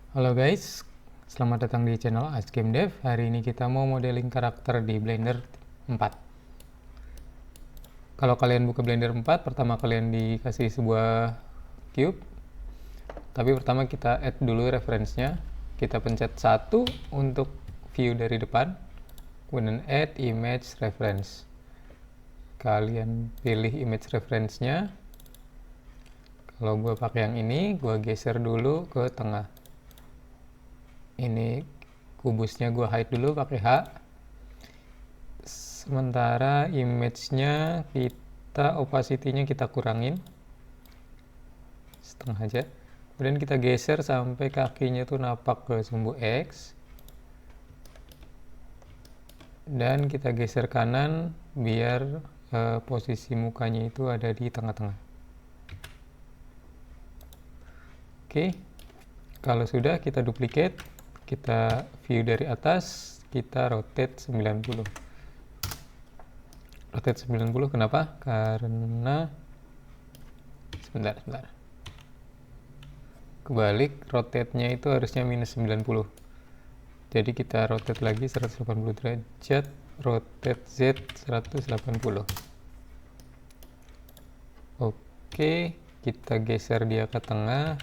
Halo guys, selamat datang di channel Ask Game Dev. Hari ini kita mau modeling karakter di Blender 4. Kalau kalian buka Blender 4, pertama kalian dikasih sebuah cube. Tapi pertama kita add dulu reference-nya. Kita pencet 1 untuk view dari depan. Kemudian add image reference. Kalian pilih image reference-nya. Kalau gue pakai yang ini, gue geser dulu ke tengah. Ini kubusnya gue hide dulu pakai H. Sementara image-nya opacity-nya kita kurangin setengah aja. Kemudian kita geser sampai kakinya tuh napak ke sumbu X. Dan kita geser kanan biar posisi mukanya itu ada di tengah-tengah. Oke. Kalau sudah, kita duplicate. Kita view dari atas, kita rotate 90. Rotate 90 kenapa? Karena sebentar. Kebalik, rotate-nya itu harusnya minus 90. Jadi kita rotate lagi 180 derajat, rotate Z 180. Oke, kita geser dia ke tengah.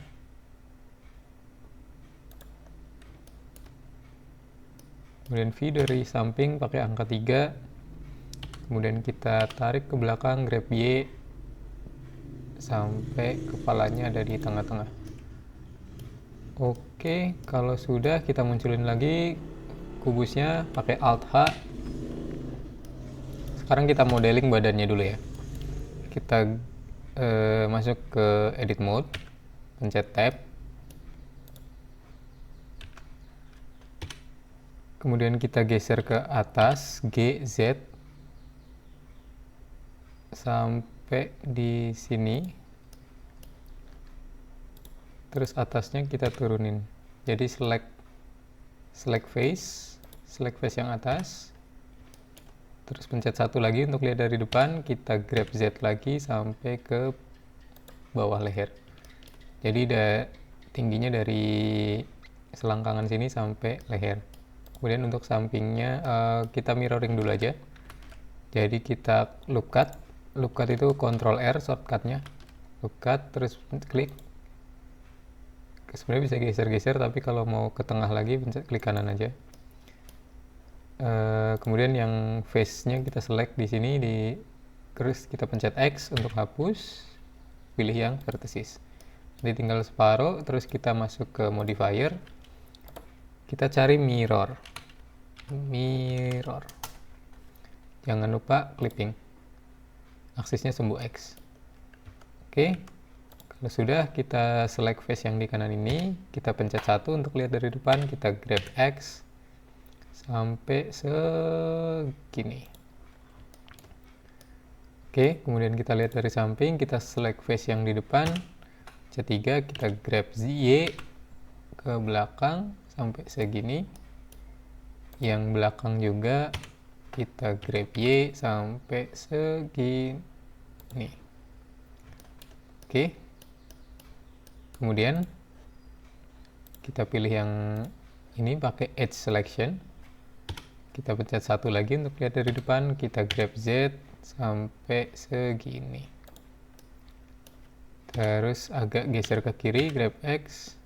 Kemudian view dari samping pakai angka 3. Kemudian kita tarik ke belakang, grab Y sampai kepalanya ada di tengah-tengah. Oke, kalau sudah kita munculin lagi kubusnya pakai Alt H. Sekarang kita modeling badannya dulu ya. Kita masuk ke edit mode, pencet tab. Kemudian kita geser ke atas, G, Z, sampai di sini. Terus atasnya kita turunin. Jadi select face yang atas. Terus pencet 1 lagi untuk lihat dari depan. Kita grab Z lagi sampai ke bawah leher. Jadi tingginya dari selangkangan sini sampai leher. Kemudian untuk sampingnya kita mirroring dulu aja. Jadi kita loop cut itu Ctrl R shortcutnya. Loop cut terus klik. Sebenarnya bisa geser-geser, tapi kalau mau ke tengah lagi pencet klik kanan aja. Kemudian yang face-nya kita select di sini, terus kita pencet X untuk hapus. Pilih yang vertices. Jadi tinggal separuh, terus kita masuk ke modifier. Kita cari mirror. Jangan lupa clipping. Aksisnya sumbu X. Oke. Kalau sudah, kita select face yang di kanan ini. Kita pencet 1 untuk lihat dari depan. Kita grab X sampai segini. Oke, kemudian kita lihat dari samping. Kita select face yang di depan. Pencet 3, kita grab Y ke belakang sampai segini. Yang belakang juga kita grab Y sampai segini. Oke. Kemudian kita pilih yang ini pakai edge selection. Kita pencet 1 lagi untuk lihat dari depan. Kita grab Z sampai segini. Terus agak geser ke kiri, grab X.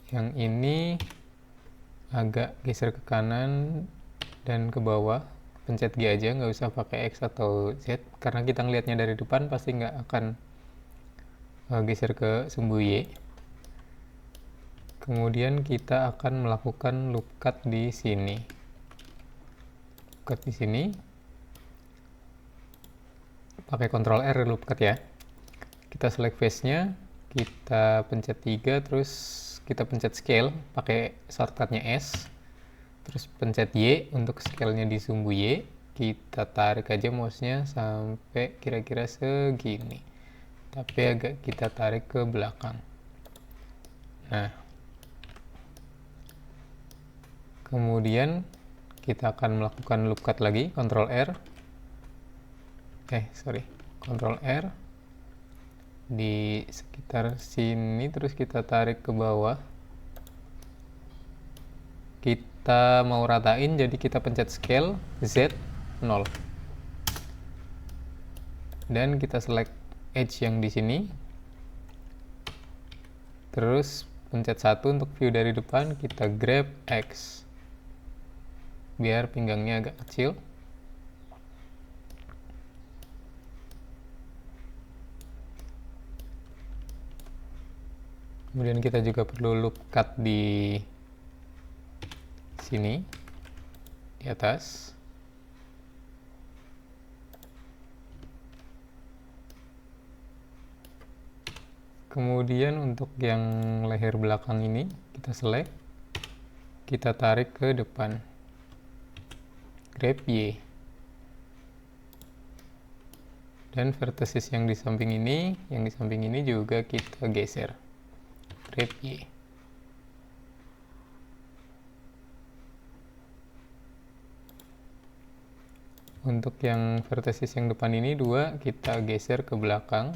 Yang ini agak geser ke kanan dan ke bawah. Pencet G aja, nggak usah pakai X atau Z, karena kita ngelihatnya dari depan pasti nggak akan geser ke sumbu Y. Kemudian kita akan melakukan loop cut di sini. Cut di sini. Pakai Ctrl R loop cut ya. Kita select face-nya, kita pencet 3, terus kita pencet scale pakai shortcutnya S. Terus pencet Y untuk scale-nya di sumbu Y. Kita tarik aja mouse-nya sampai kira-kira segini. Tapi agak kita tarik ke belakang. Nah. Kemudian kita akan melakukan loop cut lagi, Ctrl R. Ctrl R. di sekitar sini, terus kita tarik ke bawah. Kita mau ratain, jadi kita pencet scale Z 0. Dan kita select edge yang di sini. Terus pencet 1 untuk view dari depan, kita grab X. Biar pinggangnya agak kecil. Kemudian kita juga perlu loop cut di sini, di atas. Kemudian untuk yang leher belakang ini, kita select, kita tarik ke depan. Grab Y. Dan vertices yang di samping ini juga kita geser. Grab Y. Untuk yang vertices yang depan ini 2, kita geser ke belakang.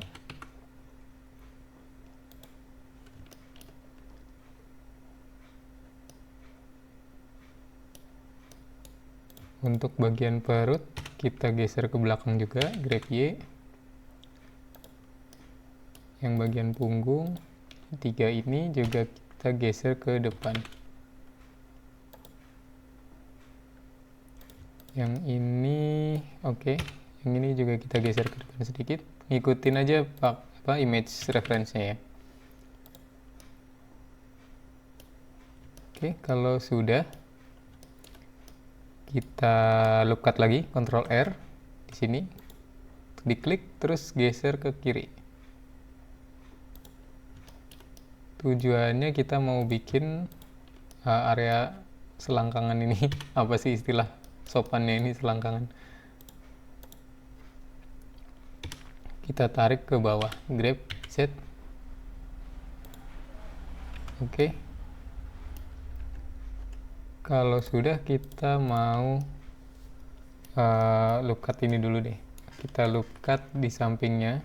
Untuk bagian perut, kita geser ke belakang juga, grab Y. Yang bagian punggung, 3 ini juga kita geser ke depan. Yang ini, oke. Yang ini juga kita geser ke depan sedikit. Ngikutin aja image reference-nya ya. Oke, kalau sudah, kita loop cut lagi, Ctrl R di sini, diklik terus geser ke kiri. Tujuannya kita mau bikin area selangkangan ini. Apa sih istilah sopannya ini, selangkangan? Kita tarik ke bawah, grab Z. Oke. Kalau sudah, kita mau loop cut ini dulu deh. Kita loop cut di sampingnya,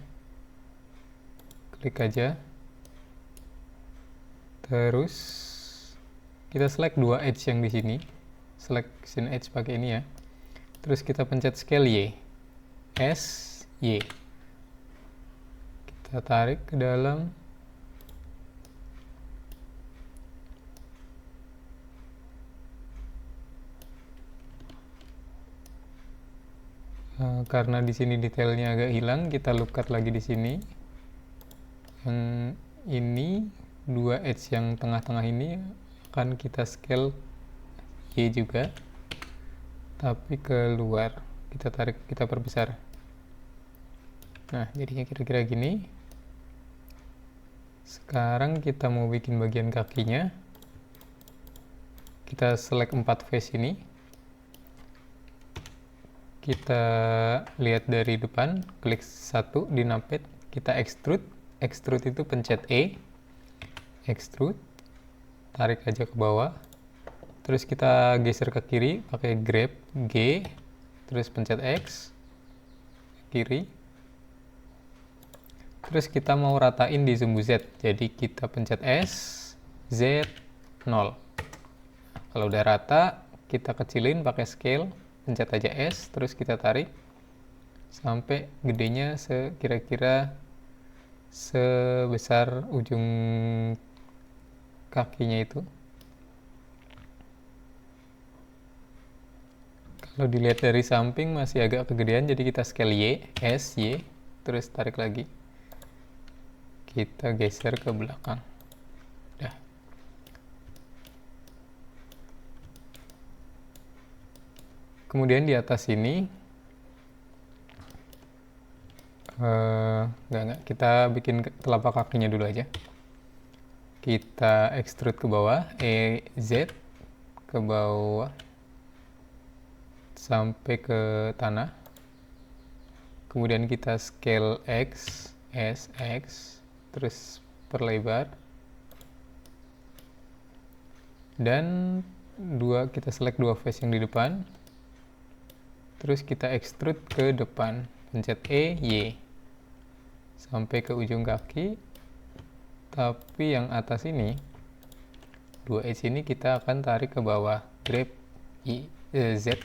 klik aja. Terus kita select 2 edge yang di sini, selection edge pakai ini ya. Terus kita pencet scale Y, S Y. Kita tarik ke dalam. Karena di sini detailnya agak hilang, kita loop cut lagi di sini. Yang ini 2 edge yang tengah-tengah ini akan kita scale Y juga, tapi keluar. Kita tarik, kita perbesar. Nah, jadinya kira-kira gini. Sekarang kita mau bikin bagian kakinya. Kita select 4 face ini. Kita lihat dari depan, klik 1 di numpad, kita extrude. Extrude itu pencet E, extrude, tarik aja ke bawah. Terus kita geser ke kiri pakai grab G, terus pencet X, kiri. Terus kita mau ratain di sumbu Z, jadi kita pencet S, Z, 0. Kalau udah rata, kita kecilin pakai scale. Pencet aja S, terus kita tarik sampai gedenya kira-kira sebesar ujung kakinya itu. Kalau dilihat dari samping masih agak kegedean, jadi kita scale Y, S, Y, terus tarik lagi. Kita geser ke belakang. Udah. Kemudian di atas ini, kita bikin telapak kakinya dulu aja. Kita extrude ke bawah, Z ke bawah sampai ke tanah. Kemudian kita scale X, S, X, terus perlebar. Dan kita select 2 face yang di depan. Terus kita extrude ke depan, pencet E, Y. sampai ke ujung kaki, tapi yang atas ini 2 edge ini kita akan tarik ke bawah, grab Z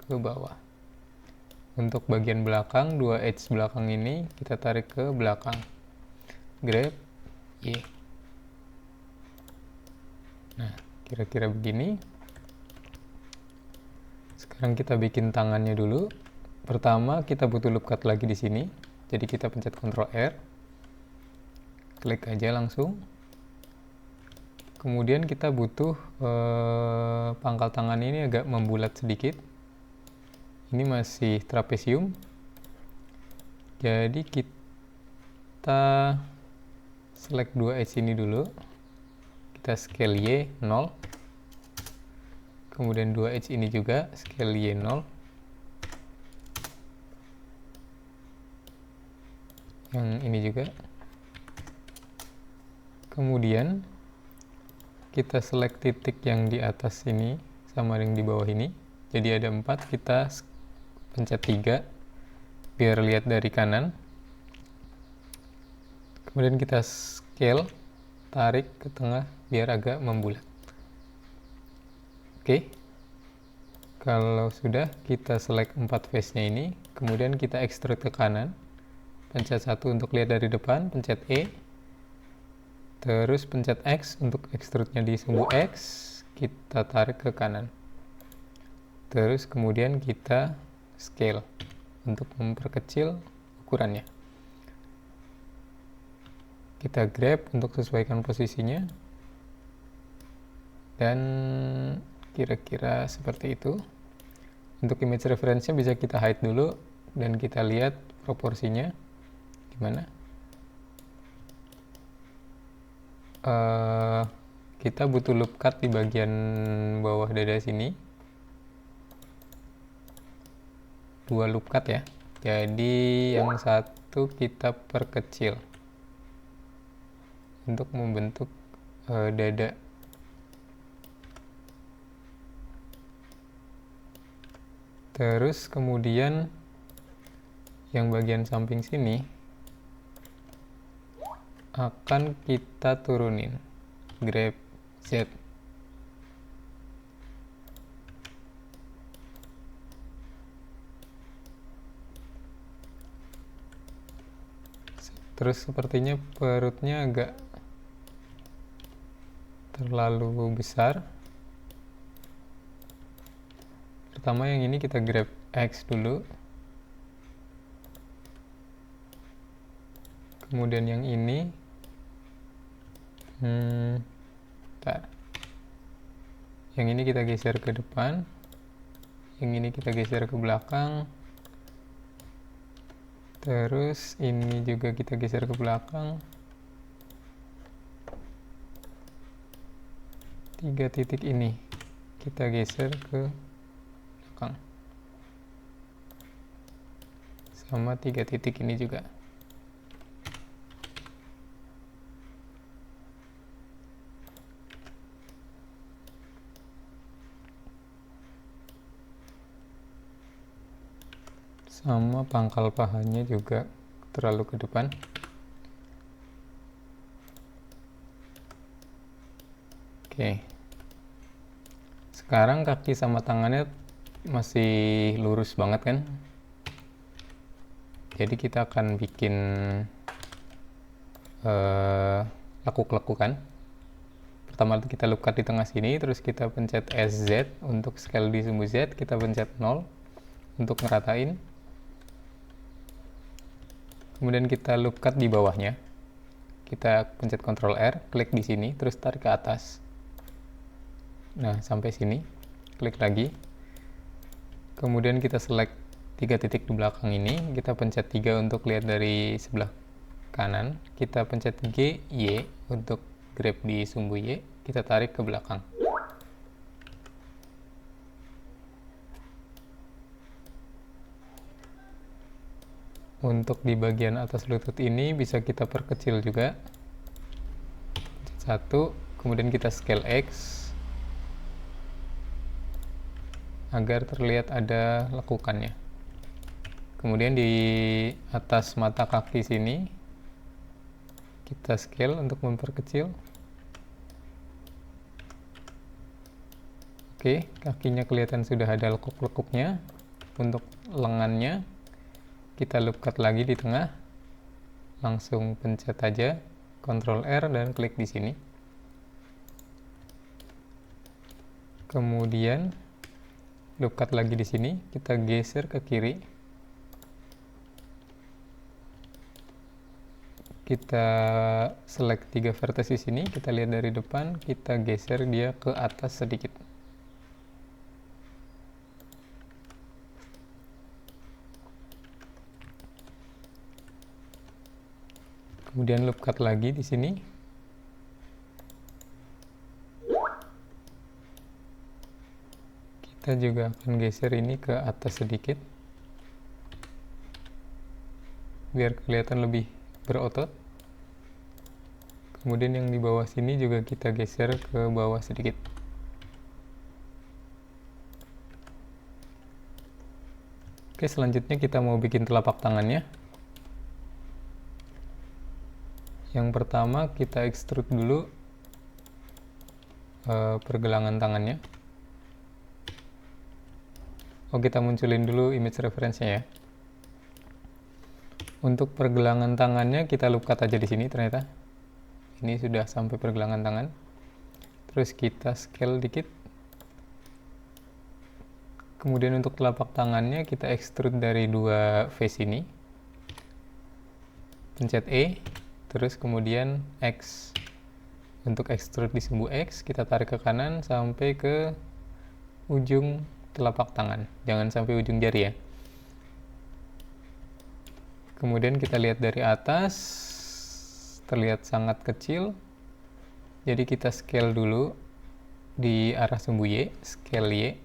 ke bawah. Untuk bagian belakang, 2 edge belakang ini kita tarik ke belakang, grab Y. Nah, kira-kira begini. Sekarang kita bikin tangannya dulu. Pertama kita butuh loop cut lagi di sini. Jadi kita pencet Ctrl R, klik aja langsung. Kemudian kita butuh pangkal tangan ini agak membulat sedikit. Ini masih trapesium. Jadi kita select 2 edge ini dulu. Kita scale Y 0. Kemudian 2 edge ini juga scale Y 0. Yang ini juga. Kemudian kita select titik yang di atas ini sama yang di bawah ini. Jadi ada 4, kita pencet 3 biar lihat dari kanan. Kemudian kita scale, tarik ke tengah biar agak membulat. Oke. Kalau sudah, kita select 4 face-nya ini, kemudian kita extrude ke kanan. Pencet 1 untuk lihat dari depan, pencet E. Terus pencet X untuk extrude-nya di sumbu X, kita tarik ke kanan. Terus kemudian kita scale untuk memperkecil ukurannya. Kita grab untuk sesuaikan posisinya. Dan kira-kira seperti itu. Untuk image reference-nya bisa kita hide dulu dan kita lihat proporsinya gimana. Kita butuh loop cut di bagian bawah dada sini. 2 loop cut ya. Jadi yang satu kita perkecil untuk membentuk dada. Terus kemudian yang bagian samping sini akan kita turunin, grab Z. Terus sepertinya perutnya agak terlalu besar. Pertama yang ini kita grab X dulu. Kemudian yang ini bentar. Yang ini kita geser ke depan. Yang ini kita geser ke belakang. Terus ini juga kita geser ke belakang. 3 titik ini kita geser ke belakang. Sama 3 titik ini juga. Sama pangkal pahanya juga terlalu ke depan. Oke. Sekarang kaki sama tangannya masih lurus banget kan? Jadi kita akan bikin lekuk-lekukan. Pertama kita loop cut di tengah sini, terus kita pencet SZ untuk scale di sumbu Z, kita pencet 0 untuk ngeratain. Kemudian kita loop cut di bawahnya. Kita pencet Ctrl R, klik di sini, terus tarik ke atas. Nah, sampai sini. Klik lagi. Kemudian kita select 3 titik di belakang ini. Kita pencet 3 untuk lihat dari sebelah kanan. Kita pencet G, Y untuk grab di sumbu Y. Kita tarik ke belakang. Untuk di bagian atas lutut ini bisa kita perkecil juga. 1, kemudian kita scale X agar terlihat ada lekukannya. Kemudian di atas mata kaki sini kita scale untuk memperkecil. Oke, kakinya kelihatan sudah ada lekuk-lekuknya. Untuk lengannya kita loop cut lagi di tengah. Langsung pencet aja Ctrl R dan klik di sini. Kemudian loop cut lagi di sini, kita geser ke kiri. Kita select 3 vertex ini, kita lihat dari depan, kita geser dia ke atas sedikit. Kemudian loop cut lagi di sini. Kita juga akan geser ini ke atas sedikit, biar kelihatan lebih berotot. Kemudian yang di bawah sini juga kita geser ke bawah sedikit. Oke, selanjutnya kita mau bikin telapak tangannya. Yang pertama kita extrude dulu pergelangan tangannya. Oh, kita munculin dulu image reference-nya ya. Untuk pergelangan tangannya kita loop cut aja di sini ternyata. Ini sudah sampai pergelangan tangan. Terus kita scale dikit. Kemudian untuk telapak tangannya kita extrude dari 2 face ini. Pencet E, terus kemudian X. Untuk extrude di sumbu X, kita tarik ke kanan sampai ke ujung telapak tangan. Jangan sampai ujung jari ya. Kemudian kita lihat dari atas, terlihat sangat kecil. Jadi kita scale dulu di arah sumbu Y, scale Y.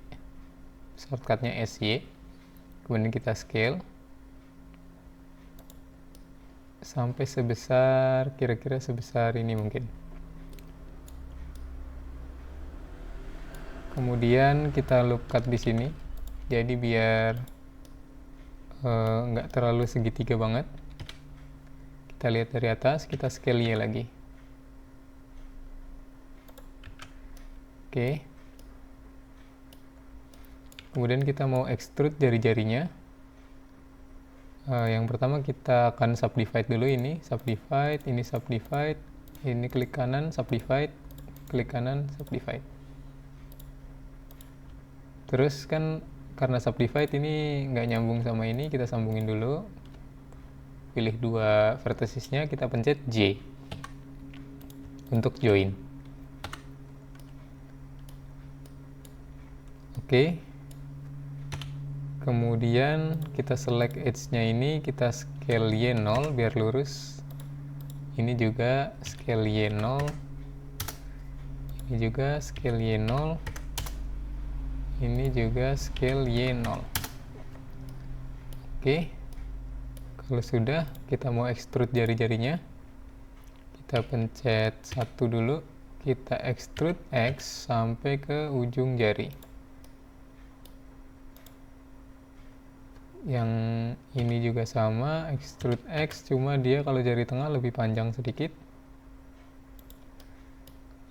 Shortcutnya SY. Kemudian kita scale sampai sebesar, kira-kira sebesar ini mungkin. Kemudian kita loop cut di sini, jadi biar nggak terlalu segitiga banget. Kita lihat dari atas, kita scale Y lagi. Oke. Kemudian kita mau extrude jari-jarinya. Yang pertama kita akan subdivide dulu ini subdivide, ini klik kanan, subdivide, klik kanan, subdivide. Terus kan karena subdivide ini nggak nyambung sama ini, kita sambungin dulu. Pilih 2 vertexesnya, kita pencet J untuk join. Oke. Kemudian kita select edge-nya ini, kita scale Y 0 biar lurus. Ini juga scale Y 0. Ini juga scale Y 0. Ini juga scale Y 0. Oke. Kalau sudah, kita mau extrude jari-jarinya. Kita pencet 1 dulu. Kita extrude X sampai ke ujung jari. Yang ini juga sama, extrude X, cuma dia kalau jari tengah lebih panjang sedikit.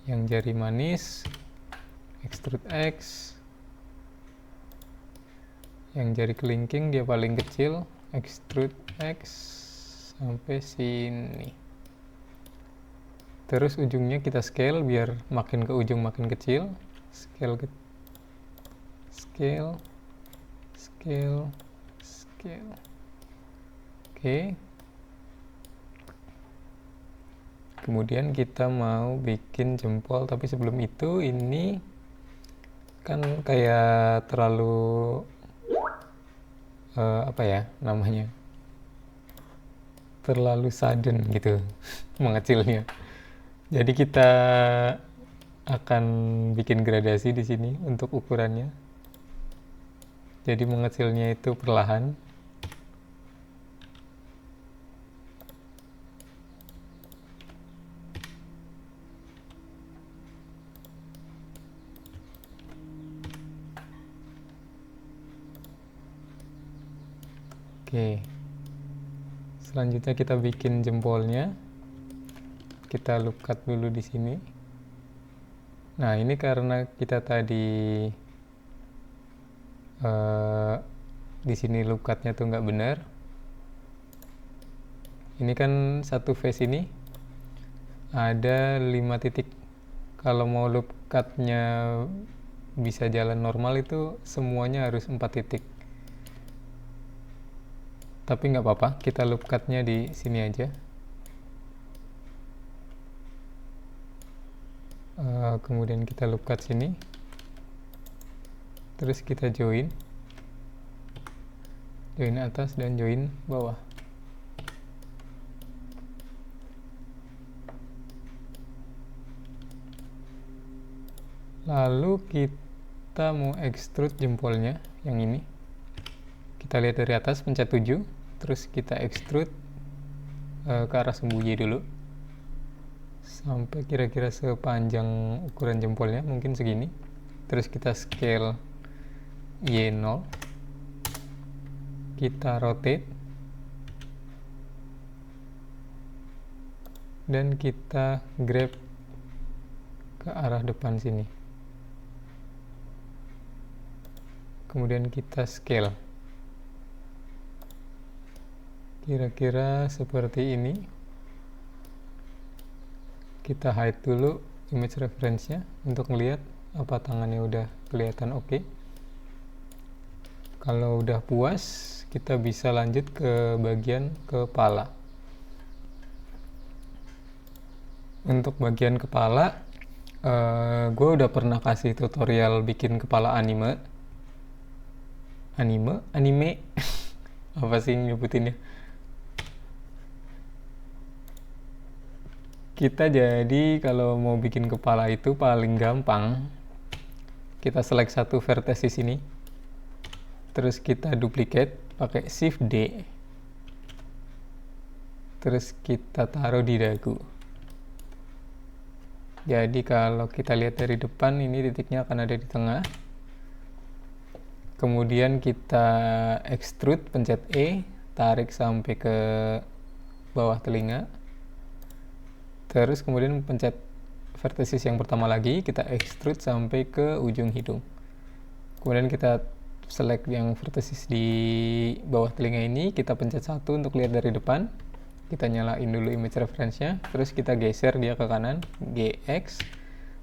Yang jari manis, extrude X. Yang jari kelingking dia paling kecil, extrude X sampai sini. Terus ujungnya kita scale biar makin ke ujung makin kecil. Scale, scale, scale. Oke. Kemudian kita mau bikin jempol, tapi sebelum itu ini kan kayak terlalu apa ya namanya, terlalu sudden gitu mengecilnya. Jadi kita akan bikin gradasi di sini untuk ukurannya. Jadi mengecilnya itu perlahan. Oke, selanjutnya kita bikin jempolnya. Kita loop cut dulu di sini. Nah, ini karena kita tadi di sini loop cutnya tuh nggak benar. Ini kan satu face ini ada 5 titik. Kalau mau loop cutnya bisa jalan normal itu semuanya harus 4 titik. Tapi nggak apa-apa, kita loop cutnya di sini aja. Kemudian kita loop cut sini, terus kita join atas dan join bawah. Lalu kita mau extrude jempolnya yang ini. Kita lihat dari atas, pencet 7, terus kita extrude ke arah sembunyi dulu sampai kira-kira sepanjang ukuran jempolnya, mungkin segini. Terus kita scale Y0, kita rotate, dan kita grab ke arah depan sini. Kemudian kita scale kira-kira seperti ini. Kita hide dulu image reference-nya untuk melihat apa tangannya udah kelihatan oke. Kalau udah puas, kita bisa lanjut ke bagian kepala. Untuk bagian kepala, gue udah pernah kasih tutorial bikin kepala anime apa sih nyebutinnya. Kita jadi kalau mau bikin kepala itu paling gampang, kita select satu vertex di sini, terus kita duplicate pakai Shift D, terus kita taruh di dagu. Jadi kalau kita lihat dari depan, ini titiknya akan ada di tengah. Kemudian kita extrude, pencet E, tarik sampai ke bawah telinga. Terus kemudian pencet vertex yang pertama lagi, kita extrude sampai ke ujung hidung. Kemudian kita select yang vertex di bawah telinga ini, kita pencet 1 untuk lihat dari depan. Kita nyalain dulu image reference-nya, terus kita geser dia ke kanan, GX,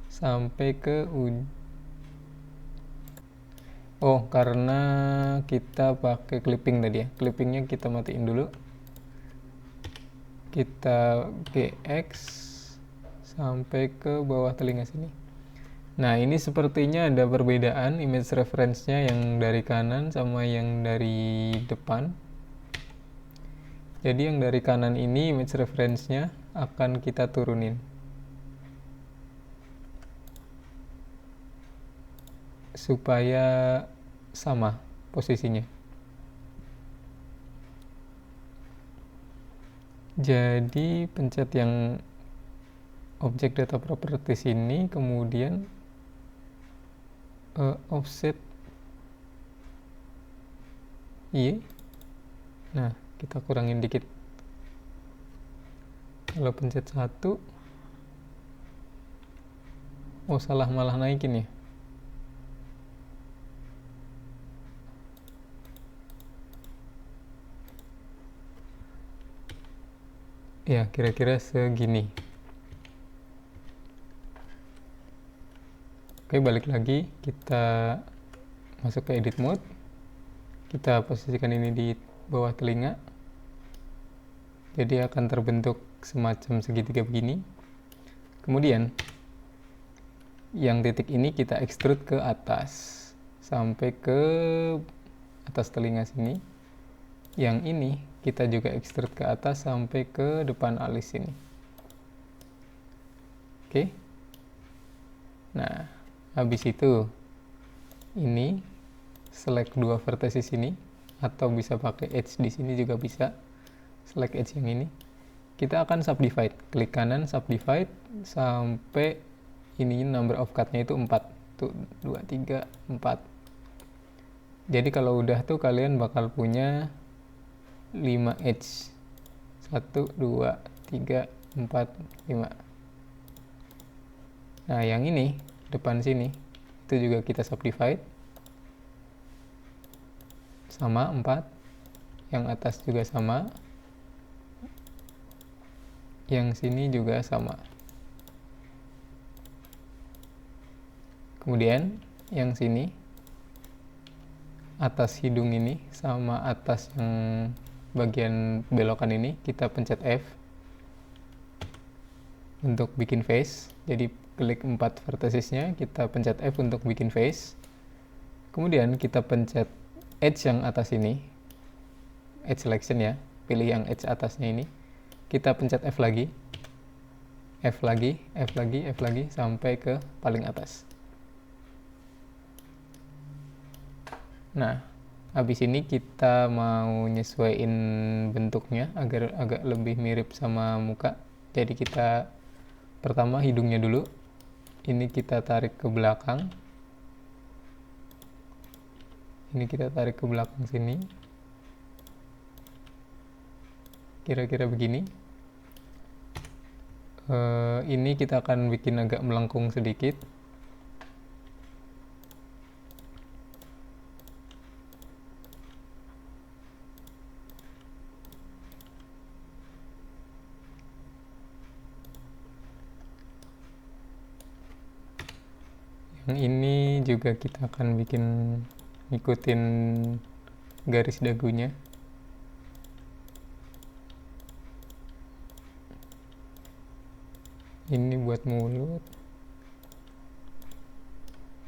sampai ke ujung. Oh, karena kita pakai clipping tadi ya, clippingnya kita matiin dulu. Kita GX sampai ke bawah telinga sini. Nah, ini sepertinya ada perbedaan image reference-nya yang dari kanan sama yang dari depan. Jadi yang dari kanan ini image reference-nya akan kita turunin supaya sama posisinya. Jadi pencet yang object data properties ini, kemudian offset Y. Nah, kita kurangin dikit. Kalau pencet 1, oh salah, malah naikin ya. Ya, kira-kira segini. Oke, balik lagi, kita masuk ke edit mode. Kita posisikan ini di bawah telinga. Jadi akan terbentuk semacam segitiga begini. Kemudian yang titik ini kita extrude ke atas sampai ke atas telinga sini. Yang ini kita juga extrude ke atas sampai ke depan alis sini. Oke. Nah, habis itu ini select 2 vertex sini, atau bisa pakai edge di sini juga bisa. Select edge yang ini. Kita akan subdivide. Klik kanan subdivide sampai ininya number of cut-nya itu 4. Tuh 2 3 4. Jadi kalau udah tuh kalian bakal punya 5 edge. 1, 2, 3, 4, 5. Nah, yang ini, depan sini, itu juga kita subdivide. Sama 4. Yang atas juga sama. Yang sini juga sama. Kemudian, yang sini, atas hidung ini sama atas yang bagian belokan ini kita pencet F untuk bikin face. Jadi klik 4 vertexesnya, kita pencet F untuk bikin face. Kemudian kita pencet edge yang atas ini, edge selection ya, pilih yang edge atasnya ini. Kita pencet F lagi, F lagi, F lagi, F lagi sampai ke paling atas. Nah, habis ini kita mau nyesuaiin bentuknya agar agak lebih mirip sama muka. Jadi kita pertama hidungnya dulu. Ini kita tarik ke belakang. Ini kita tarik ke belakang sini. Kira-kira begini. Ini kita akan bikin agak melengkung sedikit. Yang ini juga kita akan bikin ngikutin garis dagunya. Ini buat mulut.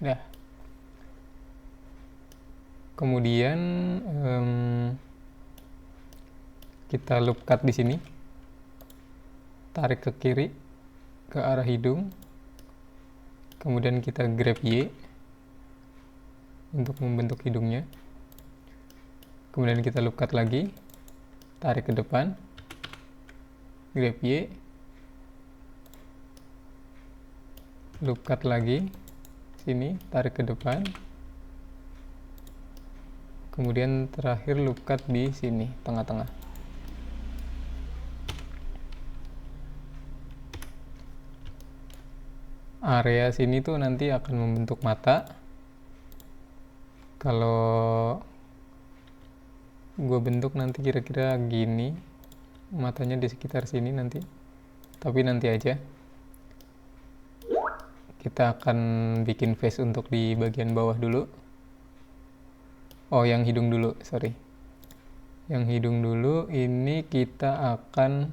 Dah. Kemudian kita loop cut di sini. Tarik ke kiri ke arah hidung. Kemudian kita grab Y untuk membentuk hidungnya. Kemudian kita loop cut lagi, tarik ke depan, grab Y, loop cut lagi, sini, tarik ke depan. Kemudian terakhir loop cut di sini, tengah-tengah. Area sini tuh nanti akan membentuk mata. Kalau gue bentuk nanti kira-kira gini, matanya di sekitar sini nanti. Tapi nanti aja. Kita akan bikin face untuk di bagian bawah dulu. Oh, yang hidung dulu, sorry. Yang hidung dulu, ini kita akan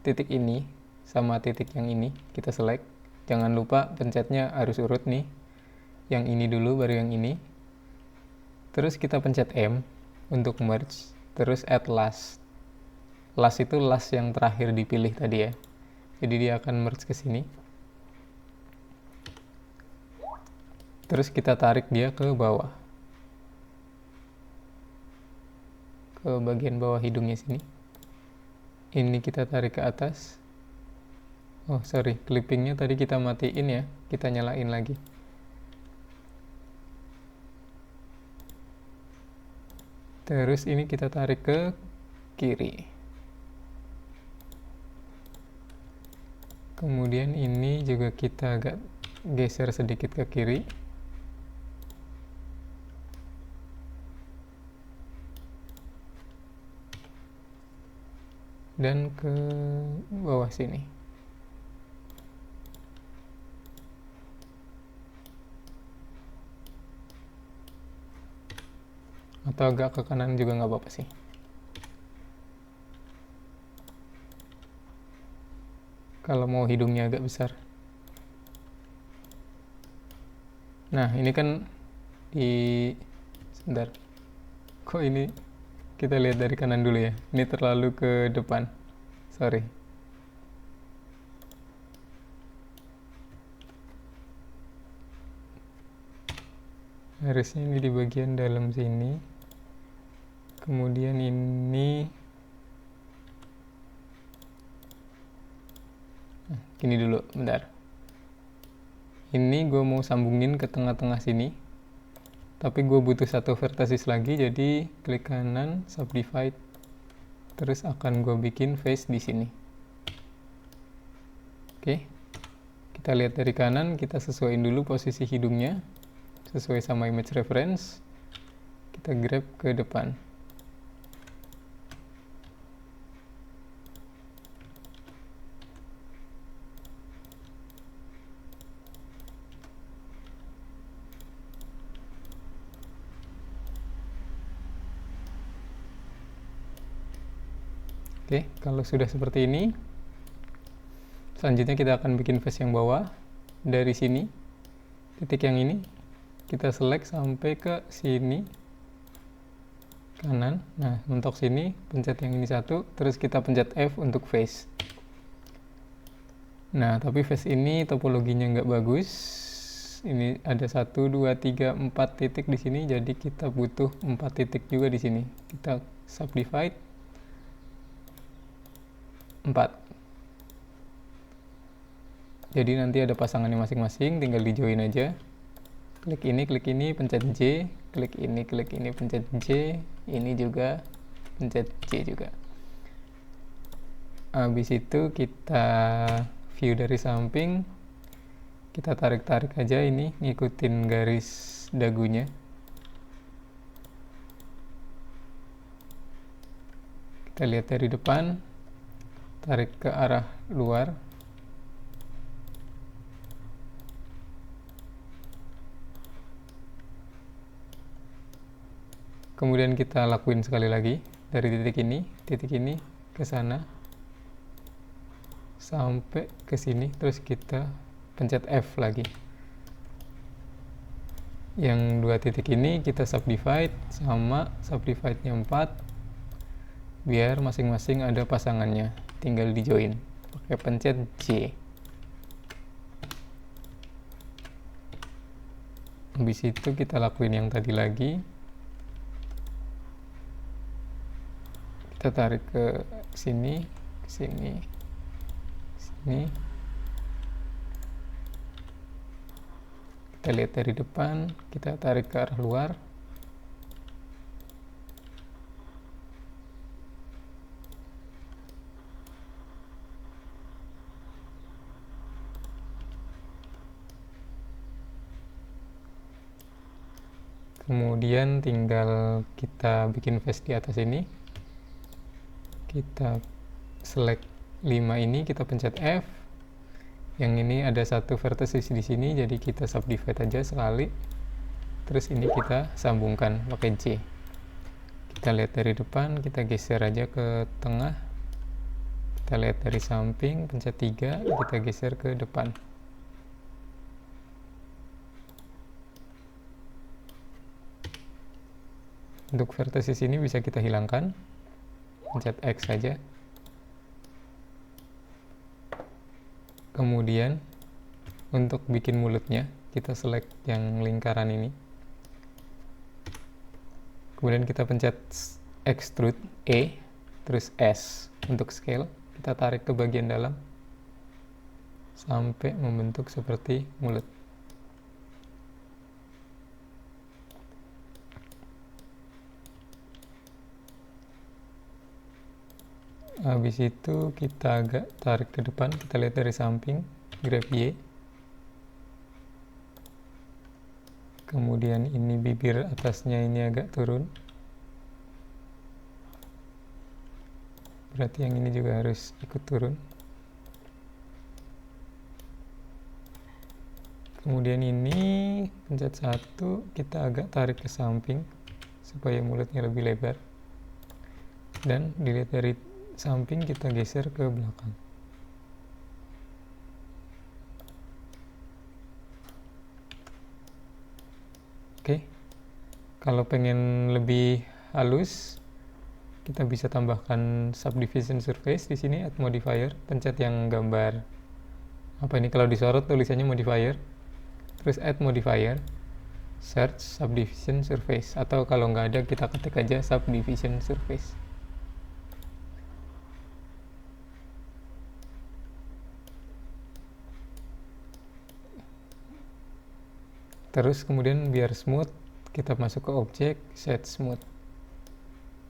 titik ini sama titik yang ini, kita select. Jangan lupa pencetnya harus urut nih. Yang ini dulu baru yang ini. Terus kita pencet M untuk merge. Terus add last. Last itu last yang terakhir dipilih tadi ya. Jadi dia akan merge ke sini. Terus kita tarik dia ke bawah. Ke bagian bawah hidungnya sini. Ini kita tarik ke atas. Oh sorry, clippingnya tadi kita matiin ya, kita nyalain lagi. Terus ini kita tarik ke kiri. Kemudian ini juga kita agak geser sedikit ke kiri. Dan ke bawah sini. Atau agak ke kanan juga nggak apa-apa sih. Kalau mau hidungnya agak besar. Nah, ini kan sebentar. Kok ini kita lihat dari kanan dulu ya. Ini terlalu ke depan. Sorry. Harusnya ini di bagian dalam sini. Kemudian ini gini dulu, bentar. Ini gue mau sambungin ke tengah-tengah sini. Tapi gue butuh satu vertesis lagi, jadi klik kanan, subdivide. terus akan gue bikin face di sini. Oke, kita lihat dari kanan, kita sesuaiin dulu posisi hidungnya sesuai sama image reference. Kita grab ke depan. Oke, kalau sudah seperti ini, selanjutnya kita akan bikin face yang bawah. Dari sini, titik yang ini, kita select sampai ke sini, kanan. Nah, untuk sini, pencet yang ini satu, terus kita pencet F untuk face. Nah, tapi face ini topologinya nggak bagus. Ini ada 1, 2, 3, 4 titik di sini, jadi kita butuh 4 titik juga di sini. Kita subdivide 4. Jadi nanti ada pasangannya masing-masing, tinggal di join aja. Klik ini, pencet J, klik ini, pencet J, ini juga, pencet J juga. Habis itu kita view dari samping, kita tarik-tarik aja ini, ngikutin garis dagunya. Kita lihat dari depan, tarik ke arah luar. Kemudian kita lakuin sekali lagi dari titik ini ke sana sampai ke sini, terus kita pencet F lagi. Yang 2 titik ini kita subdivide sama subdivide-nya 4 biar masing-masing ada pasangannya. Tinggal di join pakai pencet J. Habis itu kita lakuin yang tadi lagi, kita tarik ke sini, sini. Kita lihat dari depan, kita tarik ke arah luar. Kemudian tinggal kita bikin face di atas ini. Kita select 5 ini, kita pencet F. Yang ini ada 1 vertex di sini, jadi kita subdivide aja sekali. Terus ini kita sambungkan pakai J. Kita lihat dari depan, kita geser aja ke tengah. Kita lihat dari samping, pencet 3, kita geser ke depan. Untuk vertex ini bisa kita hilangkan, pencet X saja. Kemudian untuk bikin mulutnya, kita select yang lingkaran ini. Kemudian kita pencet extrude E, terus S untuk scale. Kita tarik ke bagian dalam sampai membentuk seperti mulut. Habis itu kita agak tarik ke depan, kita lihat dari samping, grab Y. Kemudian ini bibir atasnya ini agak turun. Berarti yang ini juga harus ikut turun. Kemudian ini pencet 1, kita agak tarik ke samping supaya mulutnya lebih lebar. Dan dilihat dari samping, kita geser ke belakang. Oke, kalau pengen lebih halus, kita bisa tambahkan subdivision surface di sini, add modifier, pencet yang gambar apa ini, kalau disorot tulisannya modifier, terus add modifier, search subdivision surface, atau kalau nggak ada kita ketik aja subdivision surface. Terus kemudian biar smooth, kita masuk ke objek, set smooth.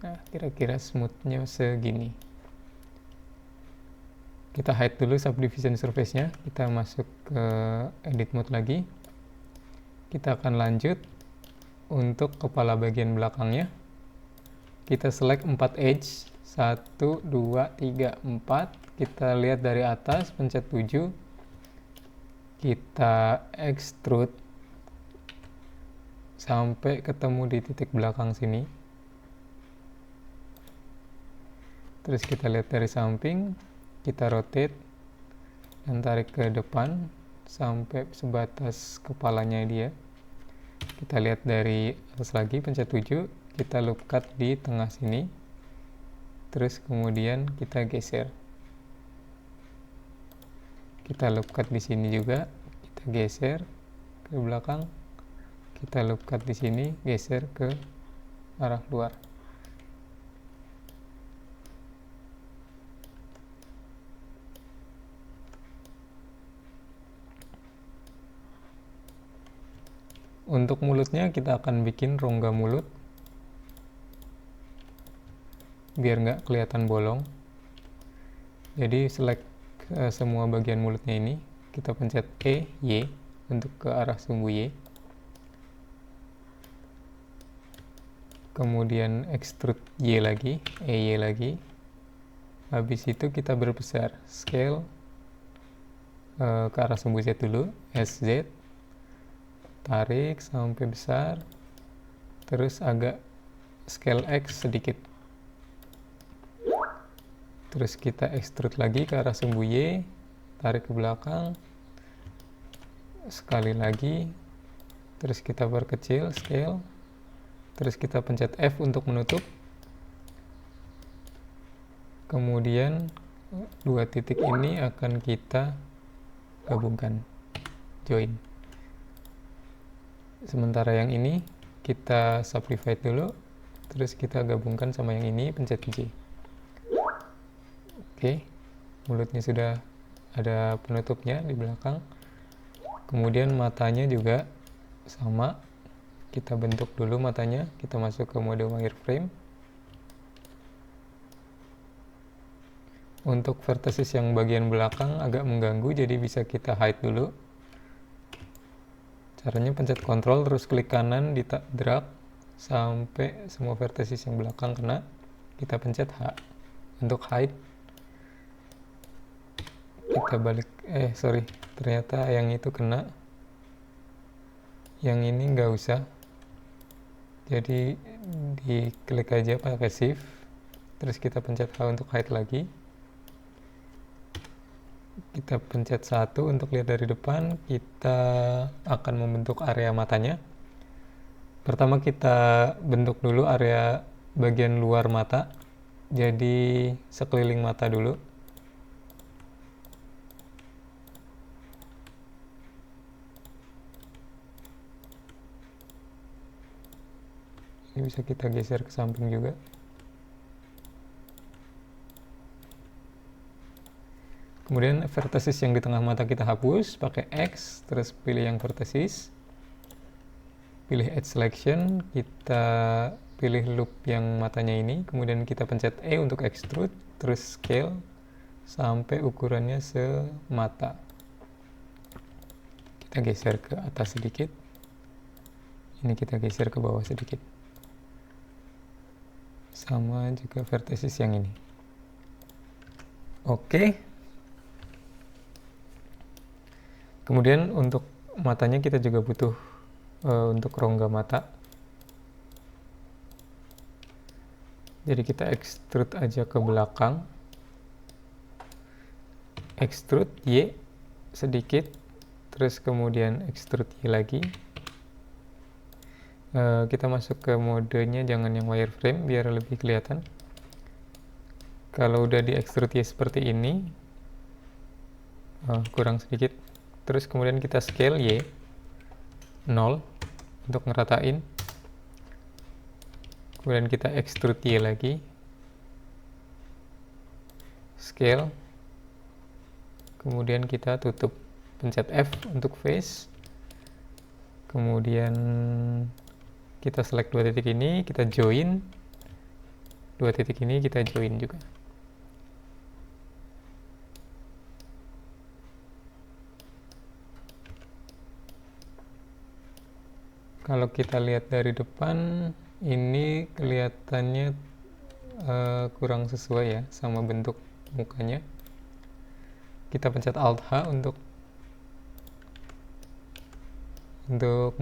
Nah, kira-kira smoothnya segini. Kita hide dulu subdivision surface-nya, kita masuk ke edit mode lagi. Kita akan lanjut untuk kepala bagian belakangnya. Kita select 4 edge, 1, 2, 3, 4. Kita lihat dari atas, pencet 7. Kita extrude sampai ketemu di titik belakang sini. Terus kita lihat dari samping, kita rotate dan tarik ke depan sampai sebatas kepalanya dia. Kita lihat dari atas lagi, pencet 7, kita loop cut di tengah sini. Terus kemudian kita geser. Kita loop cut di sini juga, kita geser ke belakang. Kita loop cut di sini, geser ke arah luar. Untuk mulutnya kita akan bikin rongga mulut biar nggak kelihatan bolong. Jadi select semua bagian mulutnya ini, kita pencet E, Y untuk ke arah sumbu Y. Kemudian extrude Y lagi, EY lagi. Habis itu kita berbesar, scale ke arah sumbu Z dulu, SZ. Tarik sampai besar, terus agak scale X sedikit, terus kita extrude lagi ke arah sumbu Y, tarik ke belakang sekali lagi, terus kita perkecil scale, terus kita pencet F untuk menutup. Kemudian dua titik ini akan kita gabungkan, join. Sementara yang ini kita subdivide dulu, terus kita gabungkan sama yang ini, pencet J. Oke, mulutnya sudah ada penutupnya di belakang. Kemudian matanya juga sama, kita bentuk dulu matanya, kita masuk ke mode wireframe. Untuk vertices yang bagian belakang agak mengganggu, jadi bisa kita hide dulu. Caranya pencet Ctrl terus klik kanan, drag sampai semua vertices yang belakang kena. Kita pencet H untuk hide. Kita balik, ternyata yang itu kena. Yang ini nggak usah. Jadi diklik aja pakai Shift. Terus kita pencet H untuk hide lagi. Kita pencet 1 untuk lihat dari depan. Kita akan membentuk area matanya. Pertama kita bentuk dulu area bagian luar mata, jadi sekeliling mata dulu. Ini bisa kita geser ke samping juga. Kemudian vertices yang di tengah mata kita hapus pakai X, terus pilih yang vertices, pilih edge selection, kita pilih loop yang matanya ini, kemudian kita pencet E untuk extrude, terus scale sampai ukurannya semata. Kita geser ke atas sedikit, ini kita geser ke bawah sedikit. Sama juga vertices yang ini. Oke. Kemudian untuk matanya kita juga butuh untuk rongga mata. Jadi kita extrude aja ke belakang. Extrude Y sedikit, terus kemudian extrude Y lagi. Kita masuk ke modenya jangan yang wireframe biar lebih kelihatan. Kalau udah di extrude Y seperti ini, kurang sedikit. Terus kemudian kita scale Y 0 untuk ngeratain. Kemudian kita extrude Y lagi. Scale. Kemudian kita tutup. Pencet F untuk face. Kemudian kita select dua titik ini, kita join. dua titik ini kita join juga. Kalau kita lihat dari depan, ini kelihatannya kurang sesuai ya sama bentuk mukanya. Kita pencet Alt H untuk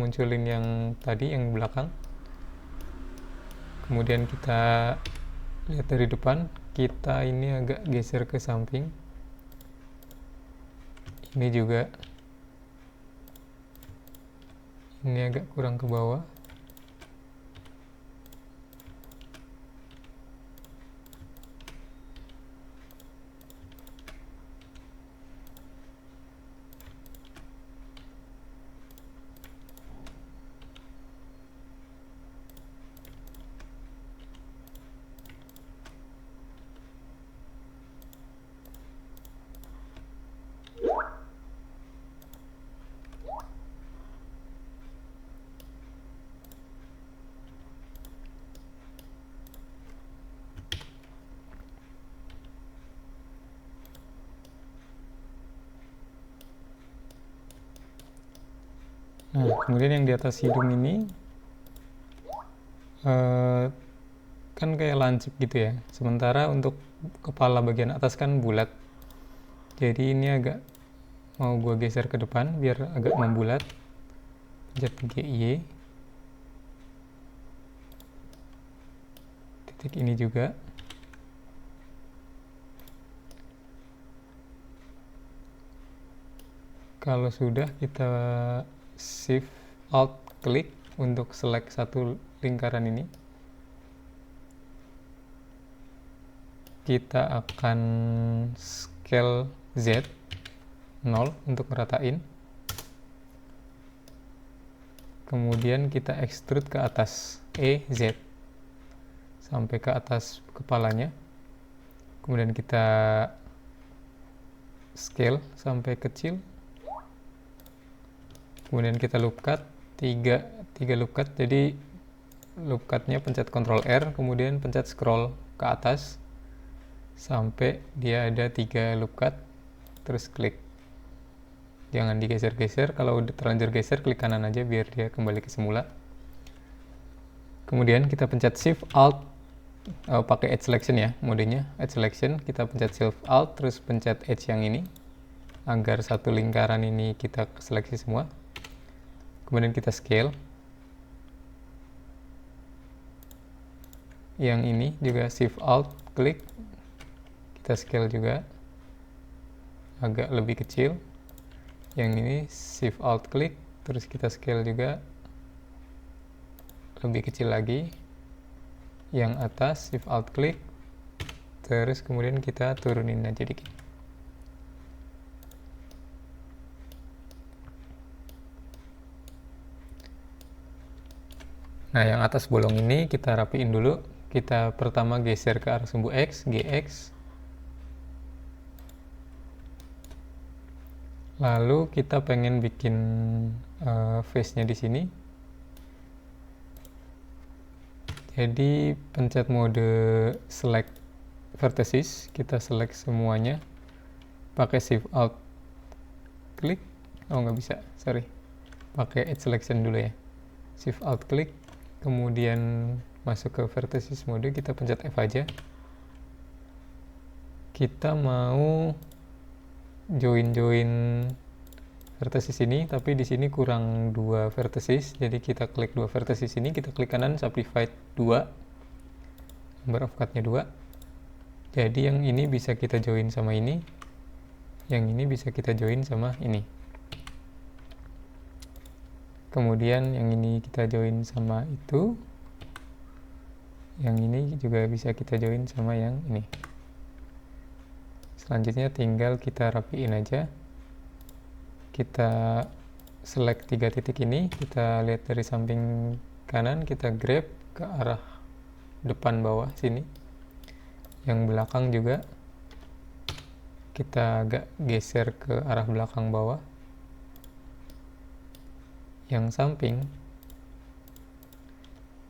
munculin yang tadi, yang belakang. Kemudian kita lihat dari depan, kita ini agak geser ke samping. Ini juga, ini agak kurang ke bawah. Nah, kemudian yang di atas hidung ini kan kayak lancip gitu ya. Sementara untuk kepala bagian atas kan bulat. Jadi ini agak mau gue geser ke depan biar agak membulat. Pencet GY. Titik ini juga. Kalau sudah, kita Shift Alt klik untuk select satu lingkaran ini. Kita akan scale Z 0 untuk ngeratain. Kemudian kita extrude ke atas EZ sampai ke atas kepalanya. Kemudian kita scale sampai kecil. Kemudian kita loop cut, 3 loop cut. Jadi loop cutnya pencet Ctrl R, kemudian pencet scroll ke atas sampai dia ada 3 loop cut, terus klik. Jangan digeser-geser, kalau udah terlanjur geser klik kanan aja biar dia kembali ke semula. Kemudian kita pencet Shift Alt, pakai Edge Selection ya modenya, Edge Selection. Kita pencet Shift Alt terus pencet Edge yang ini agar satu lingkaran ini kita seleksi semua. Kemudian kita scale. Yang ini juga Shift Alt klik, kita scale juga agak lebih kecil. Yang ini Shift Alt klik, terus kita scale juga lebih kecil lagi. Yang atas Shift Alt klik, terus kemudian kita turunin aja dikit. Nah, yang atas bolong ini kita rapiin dulu. Kita pertama geser ke arah sumbu X, GX. Lalu kita pengen bikin face-nya di sini. Jadi pencet mode select vertices, kita select semuanya. Pakai Shift Alt klik. Oh, nggak bisa, sorry. Pakai Edge Selection dulu ya. Shift Alt klik, kemudian masuk ke vertices mode, kita pencet F aja. Kita mau join vertices ini, tapi di sini kurang 2 vertices, jadi kita klik 2 vertices ini, kita klik kanan Simplified 2, number of cut-nya 2. Jadi yang ini bisa kita join sama ini, yang ini bisa kita join sama ini. Kemudian yang ini kita join sama itu, yang ini juga bisa kita join sama yang ini. Selanjutnya tinggal kita rapiin aja. Kita select 3 titik ini, kita lihat dari samping kanan, kita grab ke arah depan bawah sini. Yang belakang juga kita agak geser ke arah belakang bawah. Yang samping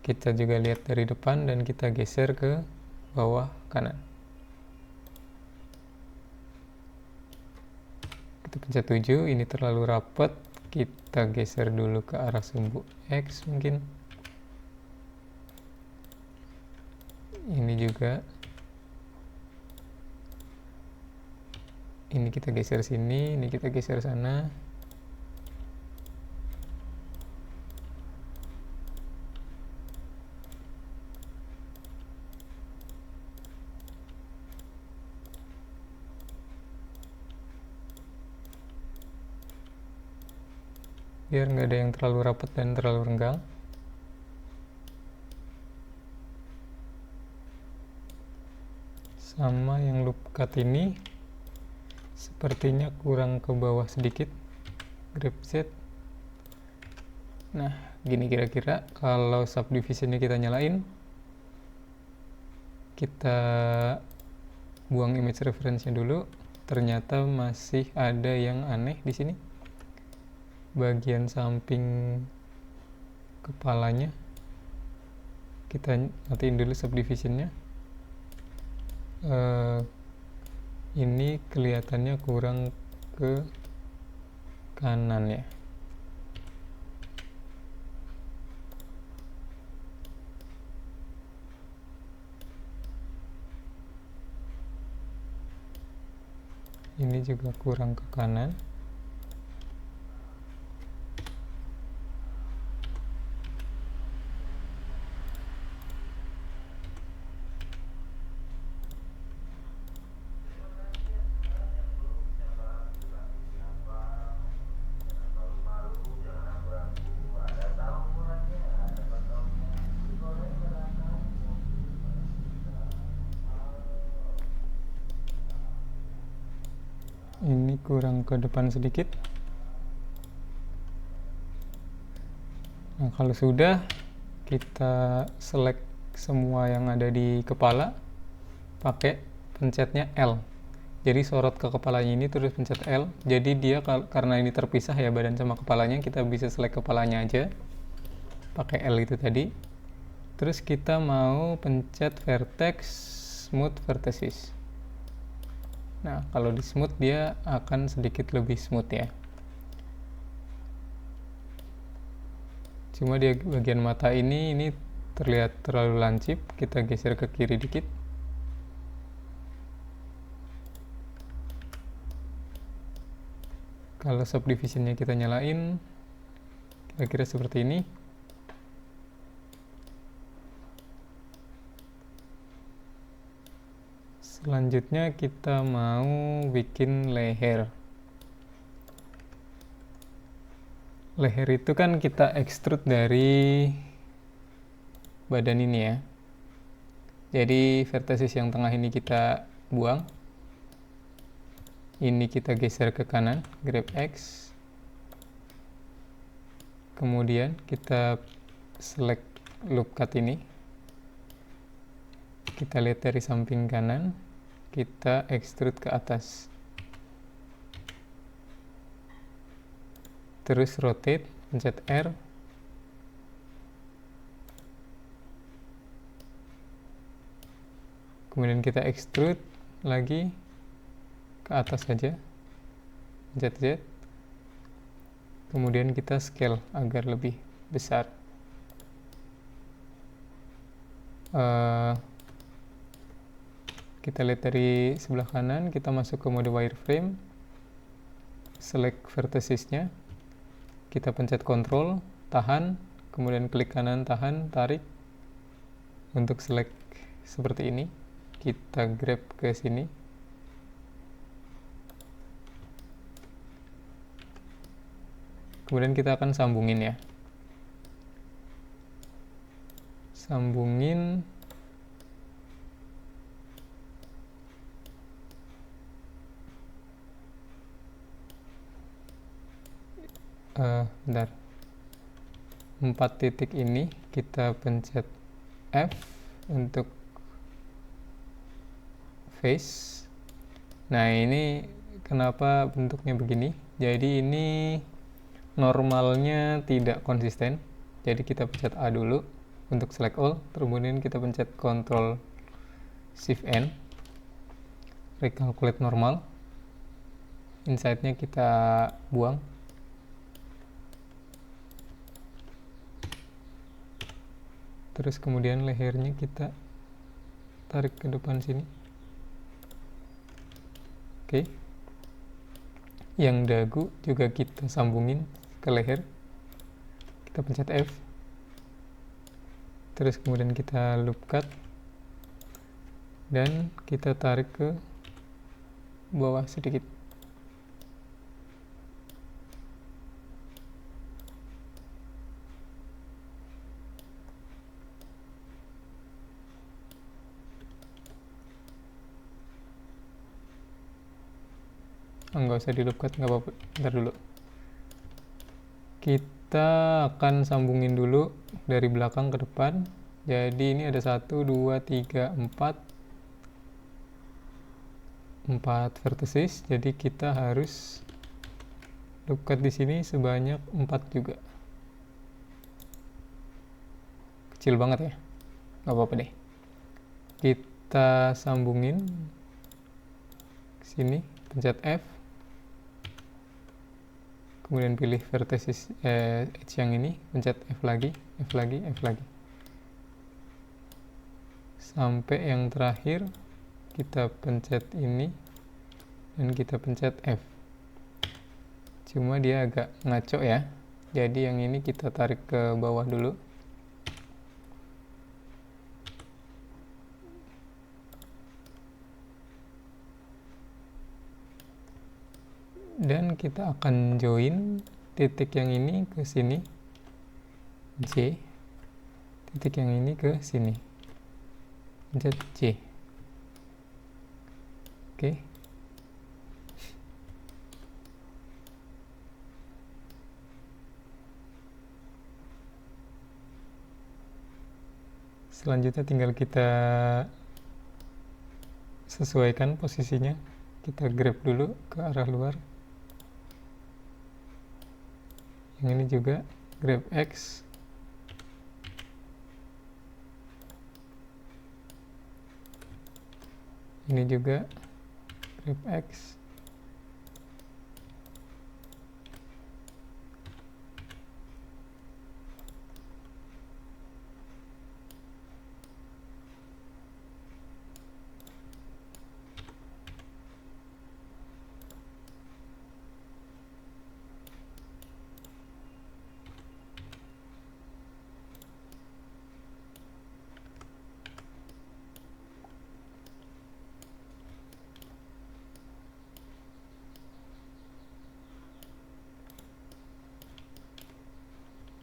kita juga lihat dari depan dan kita geser ke bawah kanan. Kita pencet 7, ini terlalu rapat, kita geser dulu ke arah sumbu X mungkin. Ini juga. Ini kita geser sini, ini kita geser sana. Biar nggak ada yang terlalu rapat dan terlalu renggang. Sama yang loop cut ini sepertinya kurang ke bawah sedikit. Grab Z. Nah, gini kira-kira kalau subdivisionnya kita nyalain, kita buang image reference-nya dulu. Ternyata masih ada yang aneh di sini. Bagian samping kepalanya kita matiin dulu subdivisionnya. Ini kelihatannya kurang ke kanan ya. Ini juga kurang ke kanan. Ini kurang ke depan sedikit. Nah, kalau sudah, kita select semua yang ada di kepala pakai pencetnya L. Jadi sorot ke kepalanya ini terus pencet L. Jadi dia karena ini terpisah ya badan sama kepalanya, kita bisa select kepalanya aja pakai L itu tadi. Terus kita mau pencet vertex smooth vertices. Nah, kalau di smooth dia akan sedikit lebih smooth ya. Cuma di bagian mata ini terlihat terlalu lancip, kita geser ke kiri dikit. Kalau subdivisionnya kita nyalain, kira-kira seperti ini. Selanjutnya kita mau bikin leher. Leher itu kan kita extrude dari badan ini ya. Jadi vertices yang tengah ini kita buang. Ini kita geser ke kanan, grab X. Kemudian kita select loop cut ini. Kita lihat dari samping kanan. Kita extrude ke atas. Terus rotate, pencet R. Kemudian kita extrude lagi ke atas saja. Pencet Z. Kemudian kita scale agar lebih besar. Kita lihat dari sebelah kanan, kita masuk ke mode wireframe, select verticesnya, kita pencet Ctrl, tahan, kemudian klik kanan, tahan, tarik. Untuk select seperti ini, kita grab ke sini. Kemudian kita akan sambungin ya. Sambungin. Bentar. 4 titik ini kita pencet F untuk face. Nah, ini kenapa bentuknya begini? Jadi ini normalnya tidak konsisten. Jadi kita pencet A dulu untuk select all, kemudian kita pencet Ctrl Shift N, recalculate normal, inside-nya kita buang, terus kemudian lehernya kita tarik ke depan sini. Oke, yang dagu juga kita sambungin ke leher, kita pencet F, terus kemudian kita loop cut dan kita tarik ke bawah sedikit. Nggak usah di loop cut, nggak apa-apa, ntar dulu. Kita akan sambungin dulu dari belakang ke depan. Jadi ini ada 1, 2, 3, 4 vertices, jadi kita harus loop cut di sini sebanyak 4 juga. Kecil banget ya, nggak apa-apa deh. Kita sambungin ke sini, pencet F, kemudian pilih vertices edge yang ini, pencet F lagi, F lagi, F lagi, sampai yang terakhir kita pencet ini dan kita pencet F. Cuma dia agak ngaco ya, jadi yang ini kita tarik ke bawah dulu. Dan kita akan join titik yang ini ke sini, J, titik yang ini ke sini, pencet J. Oke. Selanjutnya tinggal kita sesuaikan posisinya. Kita grab dulu ke arah luar. Yang ini juga grab X. Ini juga grab X.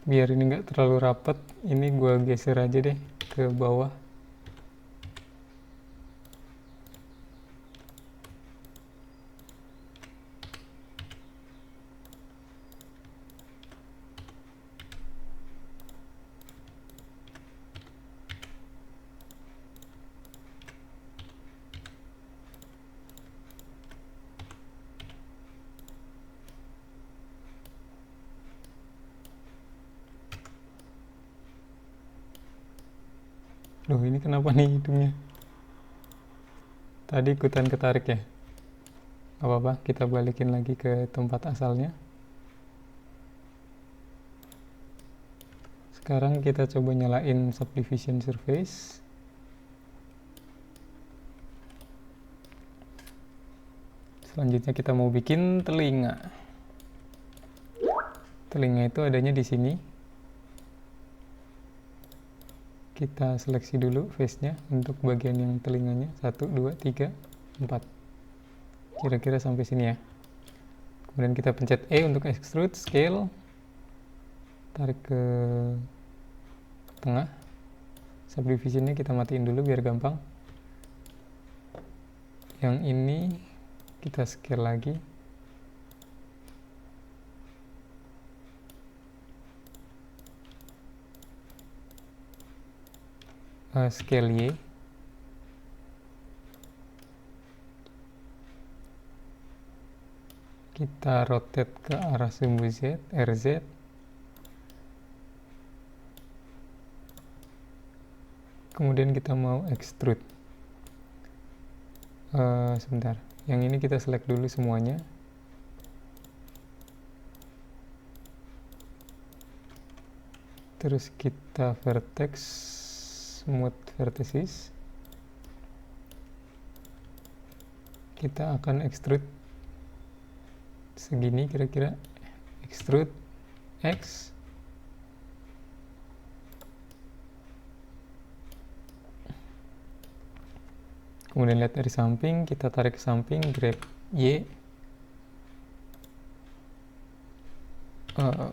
Biar ini nggak terlalu rapat, ini gua geser aja deh ke bawah. Loh, ini kenapa nih hidungnya? Tadi ikutan ketarik ya? Gak apa-apa, kita balikin lagi ke tempat asalnya. Sekarang kita coba nyalain subdivision surface. Selanjutnya kita mau bikin telinga. Telinga itu adanya di sini. Kita seleksi dulu face-nya untuk bagian yang telinganya. 1, 2, 3, 4. Kira-kira sampai sini ya. Kemudian kita pencet E untuk extrude, scale. Tarik ke tengah. Subdivisionnya kita matiin dulu biar gampang. Yang ini kita scale lagi. Scale Y. Kita rotate ke arah sumbu Z, RZ. Kemudian kita mau extrude. sebentar, yang ini kita select dulu semuanya. Terus kita vertex smooth vertices. Kita akan extrude segini kira-kira, extrude X. Kemudian lihat dari samping, kita tarik ke samping, grab Y.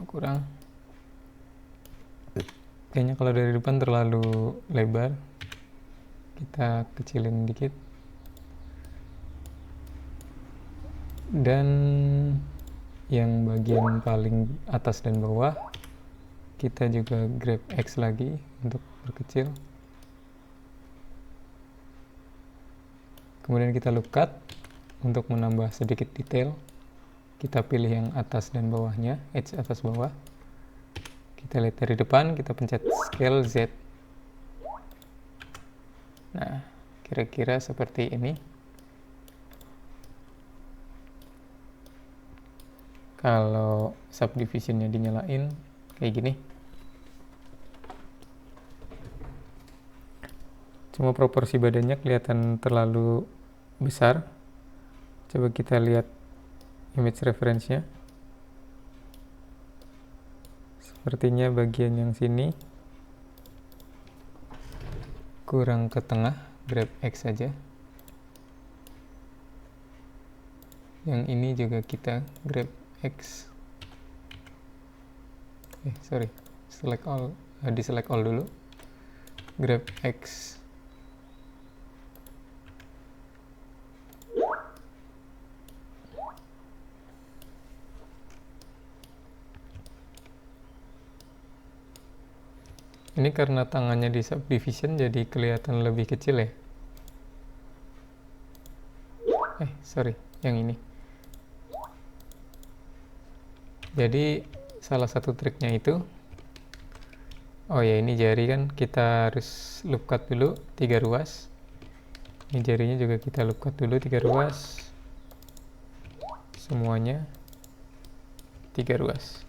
Kurang. Kayaknya kalau dari depan terlalu lebar. Kita kecilin dikit. Dan yang bagian paling atas dan bawah kita juga grab X lagi untuk berkecil. Kemudian kita look cut untuk menambah sedikit detail. Kita pilih yang atas dan bawahnya, edge atas bawah. Kita lihat dari depan, kita pencet scale Z. Nah, kira-kira seperti ini. Kalau subdivisionnya dinyalain kayak gini. Cuma proporsi badannya kelihatan terlalu besar. Coba kita lihat image reference-nya. Sepertinya bagian yang sini kurang ke tengah, grab X saja. Yang ini juga kita grab X. Select all, di select all dulu, grab X. Ini karena tangannya di subdivision jadi kelihatan lebih kecil ya. Yang ini. Jadi salah satu triknya itu, ini jari kan kita harus loop cut dulu 3 ruas. Ini jarinya juga kita loop cut dulu 3 ruas. Semuanya 3 ruas.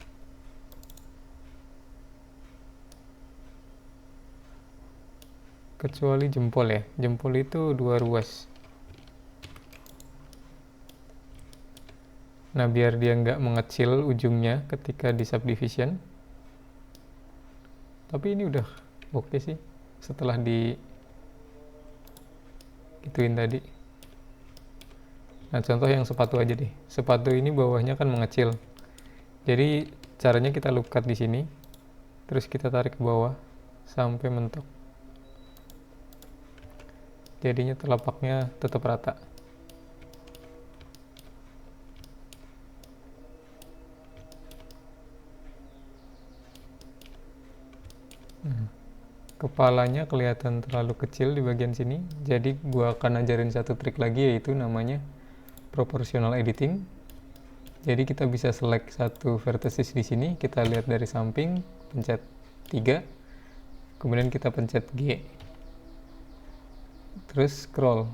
Kecuali jempol ya, jempol itu 2 ruas. Nah, biar dia nggak mengecil ujungnya ketika di subdivision. Tapi ini udah oke sih setelah di gituin tadi. Nah, contoh yang sepatu aja deh. Sepatu ini bawahnya kan mengecil. Jadi caranya kita loop cut di sini, terus kita tarik ke bawah sampai mentok. Jadinya telapaknya tetap rata. Kepalanya kelihatan terlalu kecil di bagian sini, jadi gua akan ajarin satu trik lagi, yaitu namanya proportional editing. Jadi kita bisa select satu vertices di sini, kita lihat dari samping, pencet 3, kemudian kita pencet G, terus scroll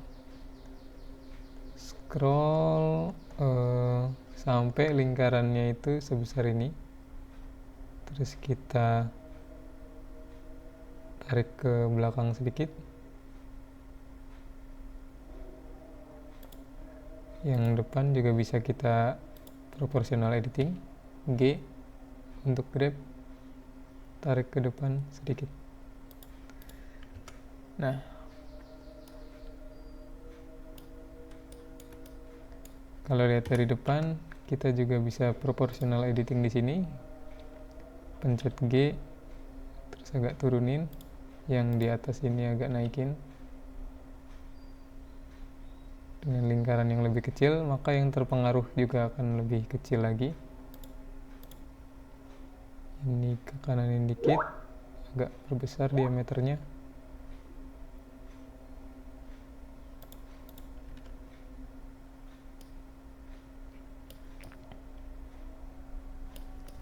sampai lingkarannya itu sebesar ini, terus kita tarik ke belakang sedikit. Yang depan juga bisa kita proportional editing, G untuk grab, tarik ke depan sedikit. Nah, kalau lihat dari depan, kita juga bisa proportional editing di sini. Pencet G, terus agak turunin. Yang di atas ini agak naikin. Dengan lingkaran yang lebih kecil, maka yang terpengaruh juga akan lebih kecil lagi. Ini ke kananin dikit, agak perbesar diameternya.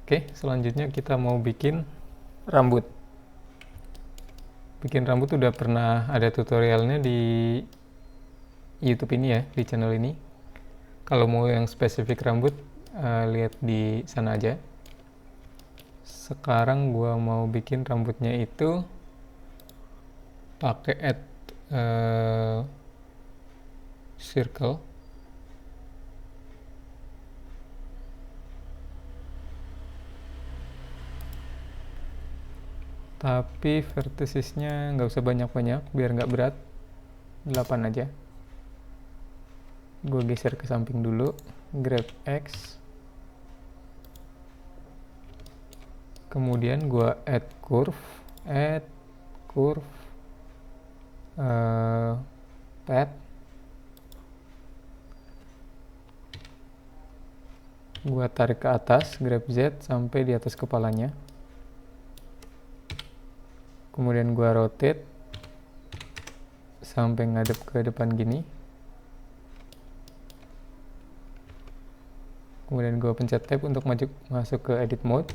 Oke, selanjutnya kita mau bikin rambut. Bikin rambut udah pernah ada tutorialnya di YouTube ini ya, di channel ini. Kalau mau yang spesifik rambut, lihat di sana aja. Sekarang gua mau bikin rambutnya itu pakai add circle. Tapi verticesnya nggak usah banyak-banyak biar nggak berat, 8 aja. Gue geser ke samping dulu, grab X, kemudian gue add curve path, gue tarik ke atas, grab Z sampai di atas kepalanya, kemudian gue rotate sampai ngadep ke depan gini, kemudian gue pencet tab untuk masuk ke edit mode,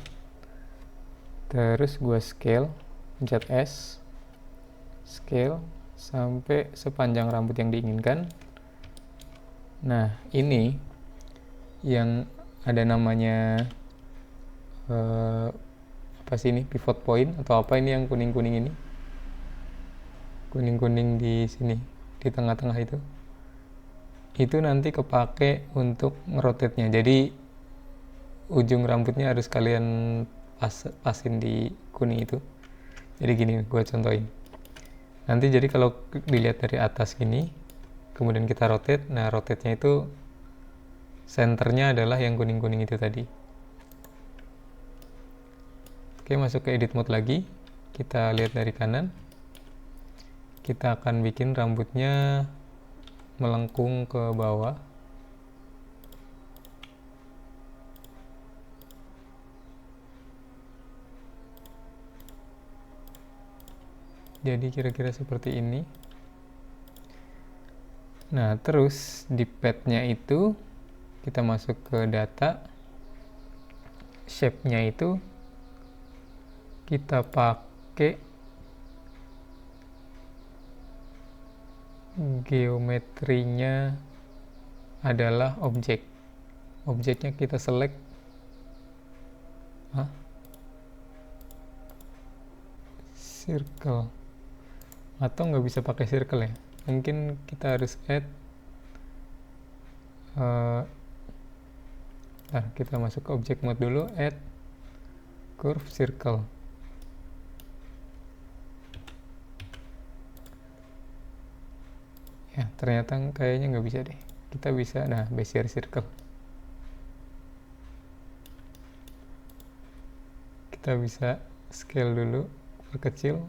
terus gue scale, pencet S, scale sampai sepanjang rambut yang diinginkan. Nah, ini yang ada namanya apa sih ini, pivot point atau apa ini yang kuning-kuning ini, kuning-kuning di sini di tengah-tengah itu nanti kepake untuk ngerotate-nya. Jadi ujung rambutnya harus kalian pasin di kuning itu. Jadi gini, gue contohin nanti. Jadi kalau dilihat dari atas gini, kemudian kita rotate, nah rotate-nya itu senternya adalah yang kuning-kuning itu tadi. Oke, masuk ke edit mode lagi, kita lihat dari kanan, kita akan bikin rambutnya melengkung ke bawah. Jadi kira-kira seperti ini. Nah, terus di pad-nya itu kita masuk ke data, shape-nya itu kita pakai geometrinya adalah objek. Objeknya kita select circle, atau nggak bisa pakai circle ya, mungkin kita harus add kita masuk ke object mode dulu, add curve circle. Ya, ternyata kayaknya nggak bisa deh. Kita bisa, nah, Bezier circle. Kita bisa scale dulu, perkecil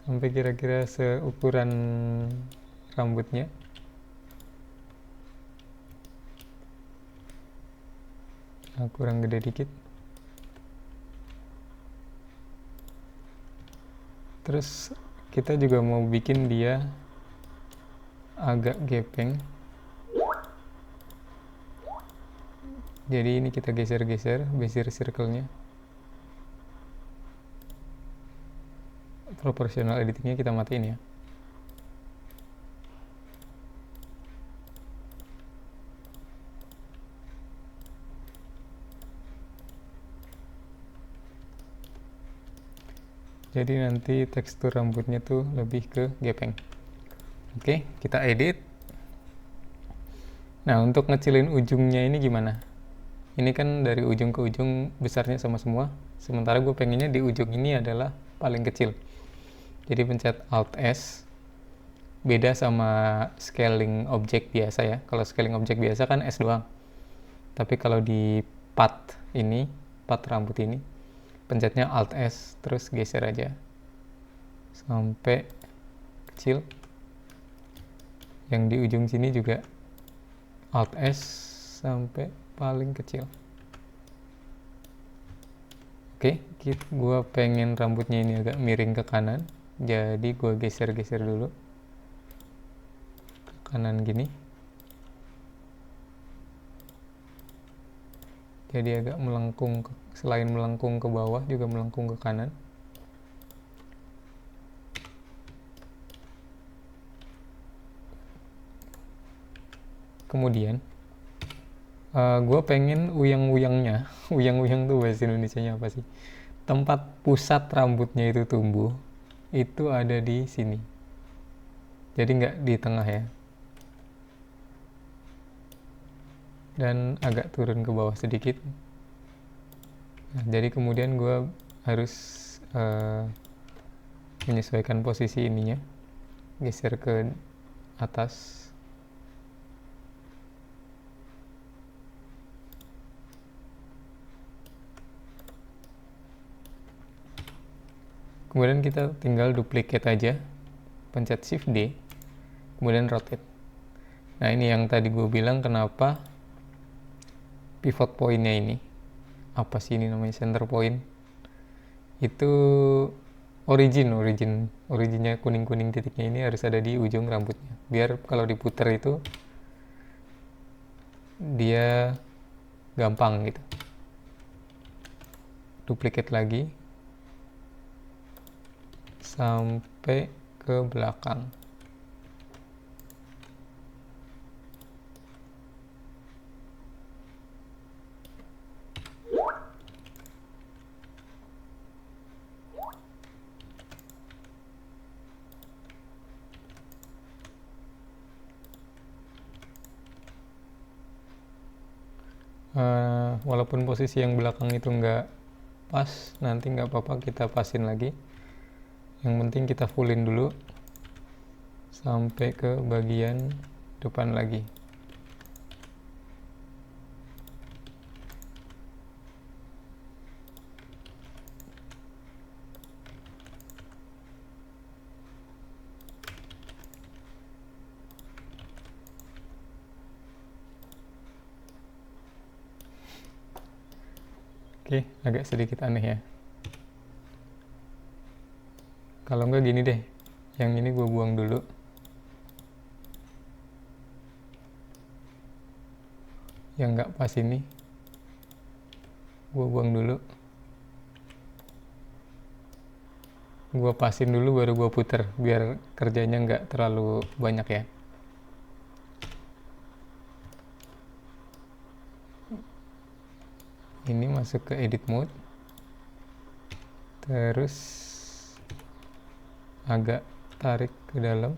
sampai kira-kira seukuran rambutnya. Nah, kurang gede dikit. Terus kita juga mau bikin dia agak gepeng. Jadi ini kita geser-geser Bezier circle-nya. Proportional editingnya kita matiin ya. Jadi nanti tekstur rambutnya tuh lebih ke gepeng. Oke, kita edit. Nah, untuk ngecilin ujungnya ini gimana? Ini kan dari ujung ke ujung besarnya sama semua, sementara gue pengennya di ujung ini adalah paling kecil. Jadi pencet Alt S. Beda sama scaling objek biasa ya. Kalau scaling objek biasa kan S doang. Tapi kalau di path ini, path rambut ini, pencetnya Alt S, terus geser aja sampai kecil. Yang di ujung sini juga Alt S sampai paling kecil. Oke, gue pengen rambutnya ini agak miring ke kanan, jadi gue geser-geser dulu ke kanan gini. Jadi agak melengkung, selain melengkung ke bawah juga melengkung ke kanan. Kemudian gue pengen uyang-uyangnya uyang-uyang tuh bahasa Indonesianya apa sih, tempat pusat rambutnya itu tumbuh itu ada di sini, jadi nggak di tengah ya, dan agak turun ke bawah sedikit. Nah, jadi kemudian gue harus menyesuaikan posisi ininya, geser ke atas. Kemudian kita tinggal duplicate aja, pencet Shift D, kemudian rotate. Nah ini yang tadi gue bilang kenapa pivot point-nya ini, apa sih ini namanya, center point, itu originnya kuning-kuning titiknya ini harus ada di ujung rambutnya, biar kalau diputer itu dia gampang gitu. Duplicate lagi sampai ke belakang. Walaupun posisi yang belakang itu nggak pas, nanti nggak apa-apa, kita pasin lagi. Yang penting kita fullin dulu sampai ke bagian depan lagi. Oke, agak sedikit aneh ya. Kalau nggak gini deh, yang ini gue buang dulu. Yang nggak pas ini, gue buang dulu. Gue pasin dulu baru gue puter, biar kerjanya nggak terlalu banyak ya. Ini masuk ke edit mode, terus agak tarik ke dalam.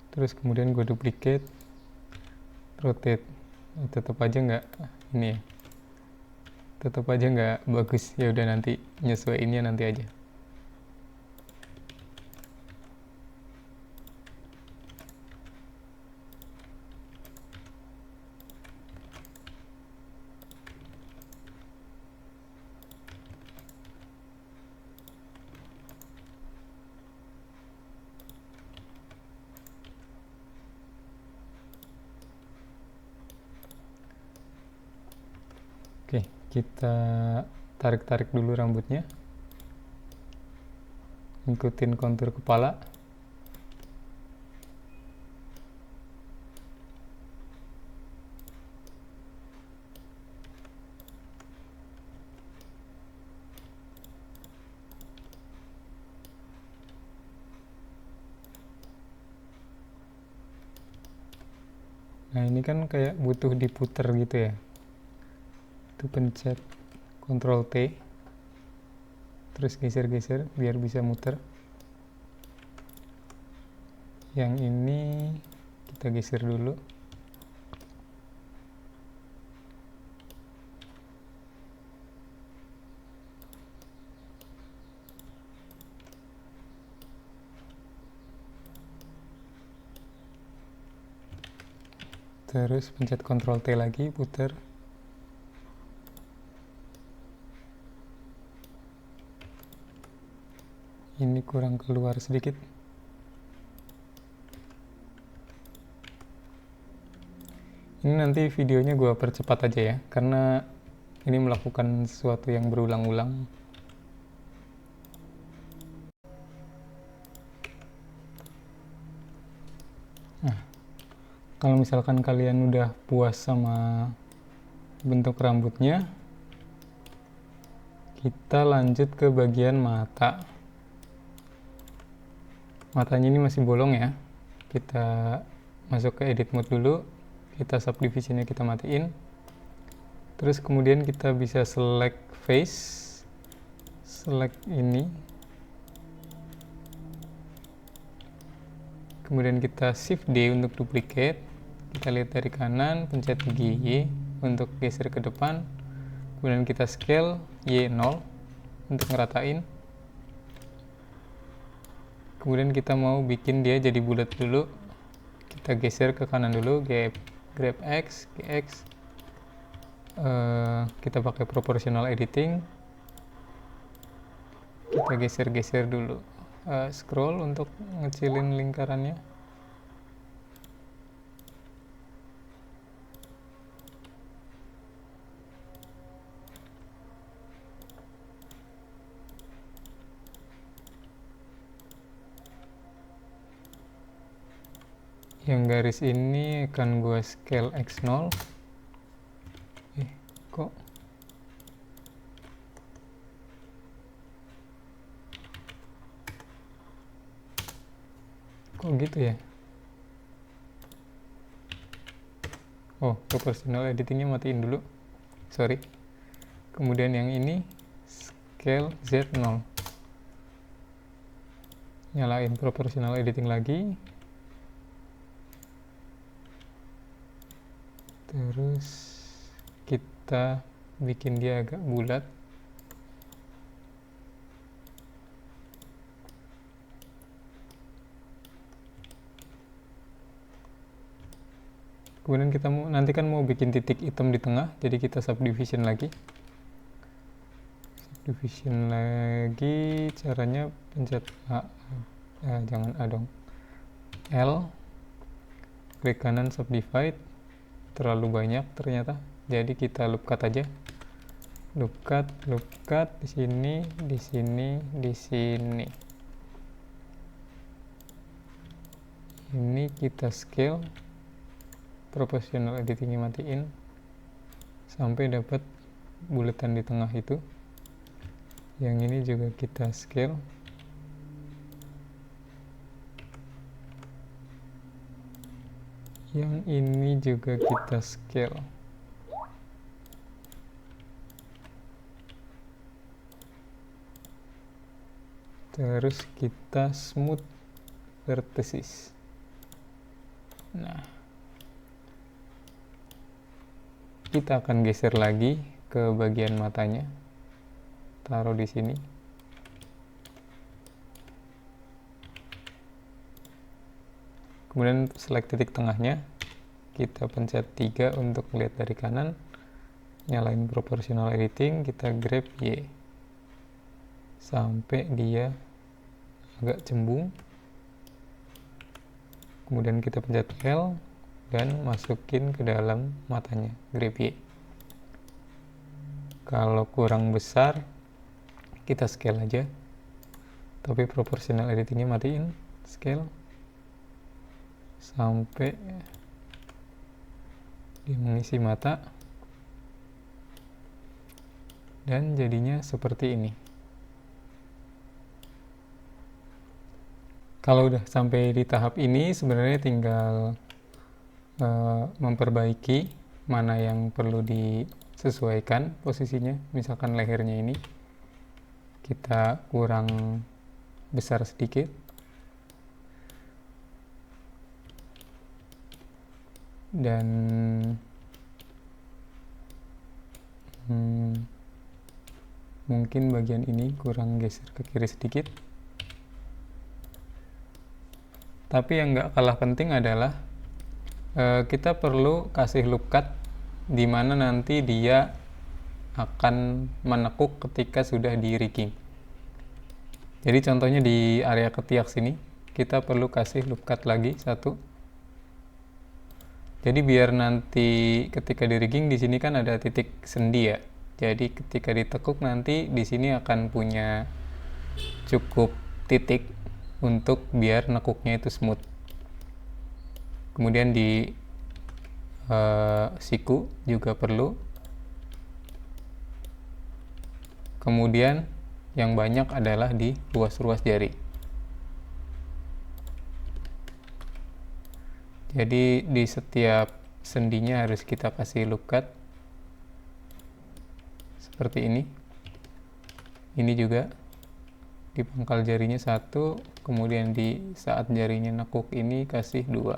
Terus kemudian gue duplicate, rotate. Tetap aja nggak ini ya, tetap aja nggak bagus. Ya udah, nanti nyesuaiinnya nanti aja. Oke, kita tarik-tarik dulu rambutnya, ikutin kontur kepala. Nah ini kan kayak butuh diputer gitu ya, itu pencet Ctrl T, terus geser-geser biar bisa muter. Yang ini kita geser dulu. Terus pencet Ctrl T lagi, puter. Ini kurang keluar sedikit. Ini nanti videonya gue percepat aja ya, karena ini melakukan sesuatu yang berulang-ulang. Kalau misalkan kalian udah puas sama bentuk rambutnya, kita lanjut ke bagian mata. Matanya ini masih bolong ya. Kita masuk ke edit mode dulu, kita subdivisionnya kita matiin. Terus kemudian kita bisa select face, select ini. Kemudian kita shift D untuk duplicate. Kita lihat dari kanan, pencet G untuk geser ke depan. Kemudian kita scale Y0 untuk ngeratain. Kemudian kita mau bikin dia jadi bulat dulu. Kita geser ke kanan dulu, grab X, GX. Kita pakai proportional editing. Kita geser-geser dulu. Scroll untuk ngecilin lingkarannya. Yang garis ini akan gue scale X0. Kok gitu ya? Oh, proportional editingnya matiin dulu, sorry. Kemudian yang ini scale Z0, nyalain proportional editing lagi. Terus kita bikin dia agak bulat. Kemudian kita nanti kan mau bikin titik hitam di tengah, jadi kita subdivision lagi. Subdivision lagi, caranya pencet A, jangan A dong, L, klik kanan subdivide. Terlalu banyak ternyata, jadi kita loop cut aja. Loop cut di sini, di sini, di sini. Ini kita scale, proportional editingnya matiin sampai dapat bulatan di tengah itu. Yang ini juga kita scale. Yang ini juga kita scale. Terus kita smooth vertices. Nah, kita akan geser lagi ke bagian matanya. Taruh di sini. Kemudian select titik tengahnya, kita pencet 3 untuk melihat dari kanan, nyalain proportional editing, kita grab Y sampai dia agak cembung. Kemudian kita pencet L dan masukin ke dalam matanya, grab Y. Kalau kurang besar, kita scale aja, tapi proportional editingnya matiin, scale sampai dia mengisi mata dan jadinya seperti ini. Kalau udah sampai di tahap ini, sebenarnya tinggal memperbaiki mana yang perlu disesuaikan posisinya. Misalkan lehernya ini kita kurang besar sedikit, dan mungkin bagian ini kurang geser ke kiri sedikit. Tapi yang nggak kalah penting adalah kita perlu kasih loop cut di mana nanti dia akan menekuk ketika sudah di rigging. Jadi contohnya di area ketiak sini kita perlu kasih loop cut lagi satu. Jadi biar nanti ketika di rigging di sini kan ada titik sendi ya. Jadi ketika ditekuk nanti di sini akan punya cukup titik untuk biar nekuknya itu smooth. Kemudian di siku juga perlu. Kemudian yang banyak adalah di ruas-ruas jari. Jadi di setiap sendinya harus kita kasih loop cut seperti ini. Ini juga di pangkal jarinya 1, kemudian di saat jarinya nekuk ini kasih 2.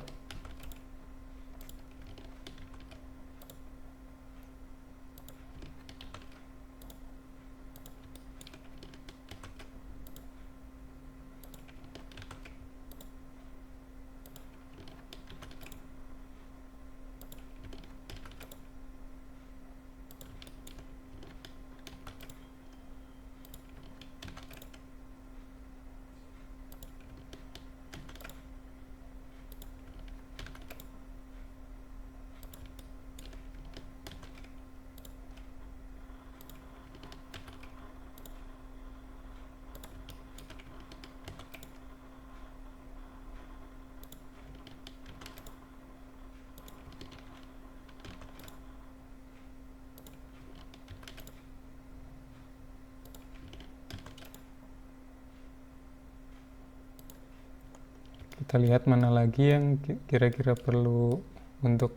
Kita lihat mana lagi yang kira-kira perlu untuk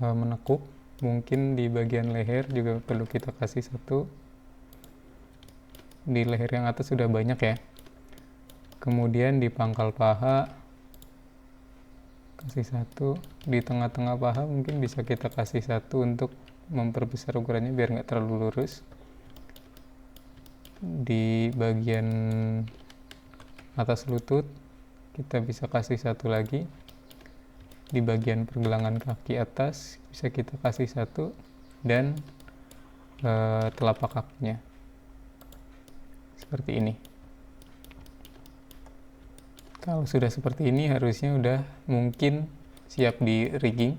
menekuk. Mungkin di bagian leher juga perlu kita kasih 1. Di leher yang atas sudah banyak ya. Kemudian di pangkal paha kasih 1. Di tengah-tengah paha mungkin bisa kita kasih 1 untuk memperbesar ukurannya biar nggak terlalu lurus. Di bagian atas lutut kita bisa kasih 1 lagi. Di bagian pergelangan kaki atas bisa kita kasih 1, dan telapak kakinya seperti ini. Kalau sudah seperti ini harusnya udah mungkin siap di rigging.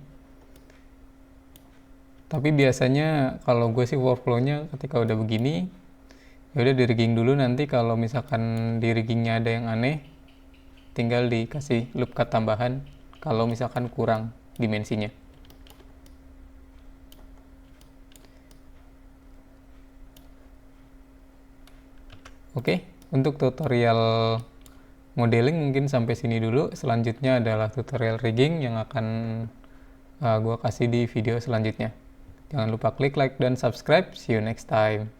Tapi biasanya kalau gue sih workflow-nya ketika udah begini ya udah di rigging dulu, nanti kalau misalkan di riggingnya ada yang aneh tinggal dikasih loop cut tambahan kalau misalkan kurang dimensinya. Oke, untuk tutorial modeling mungkin sampai sini dulu. Selanjutnya adalah tutorial rigging yang akan gue kasih di video selanjutnya. Jangan lupa klik like dan subscribe. See you next time.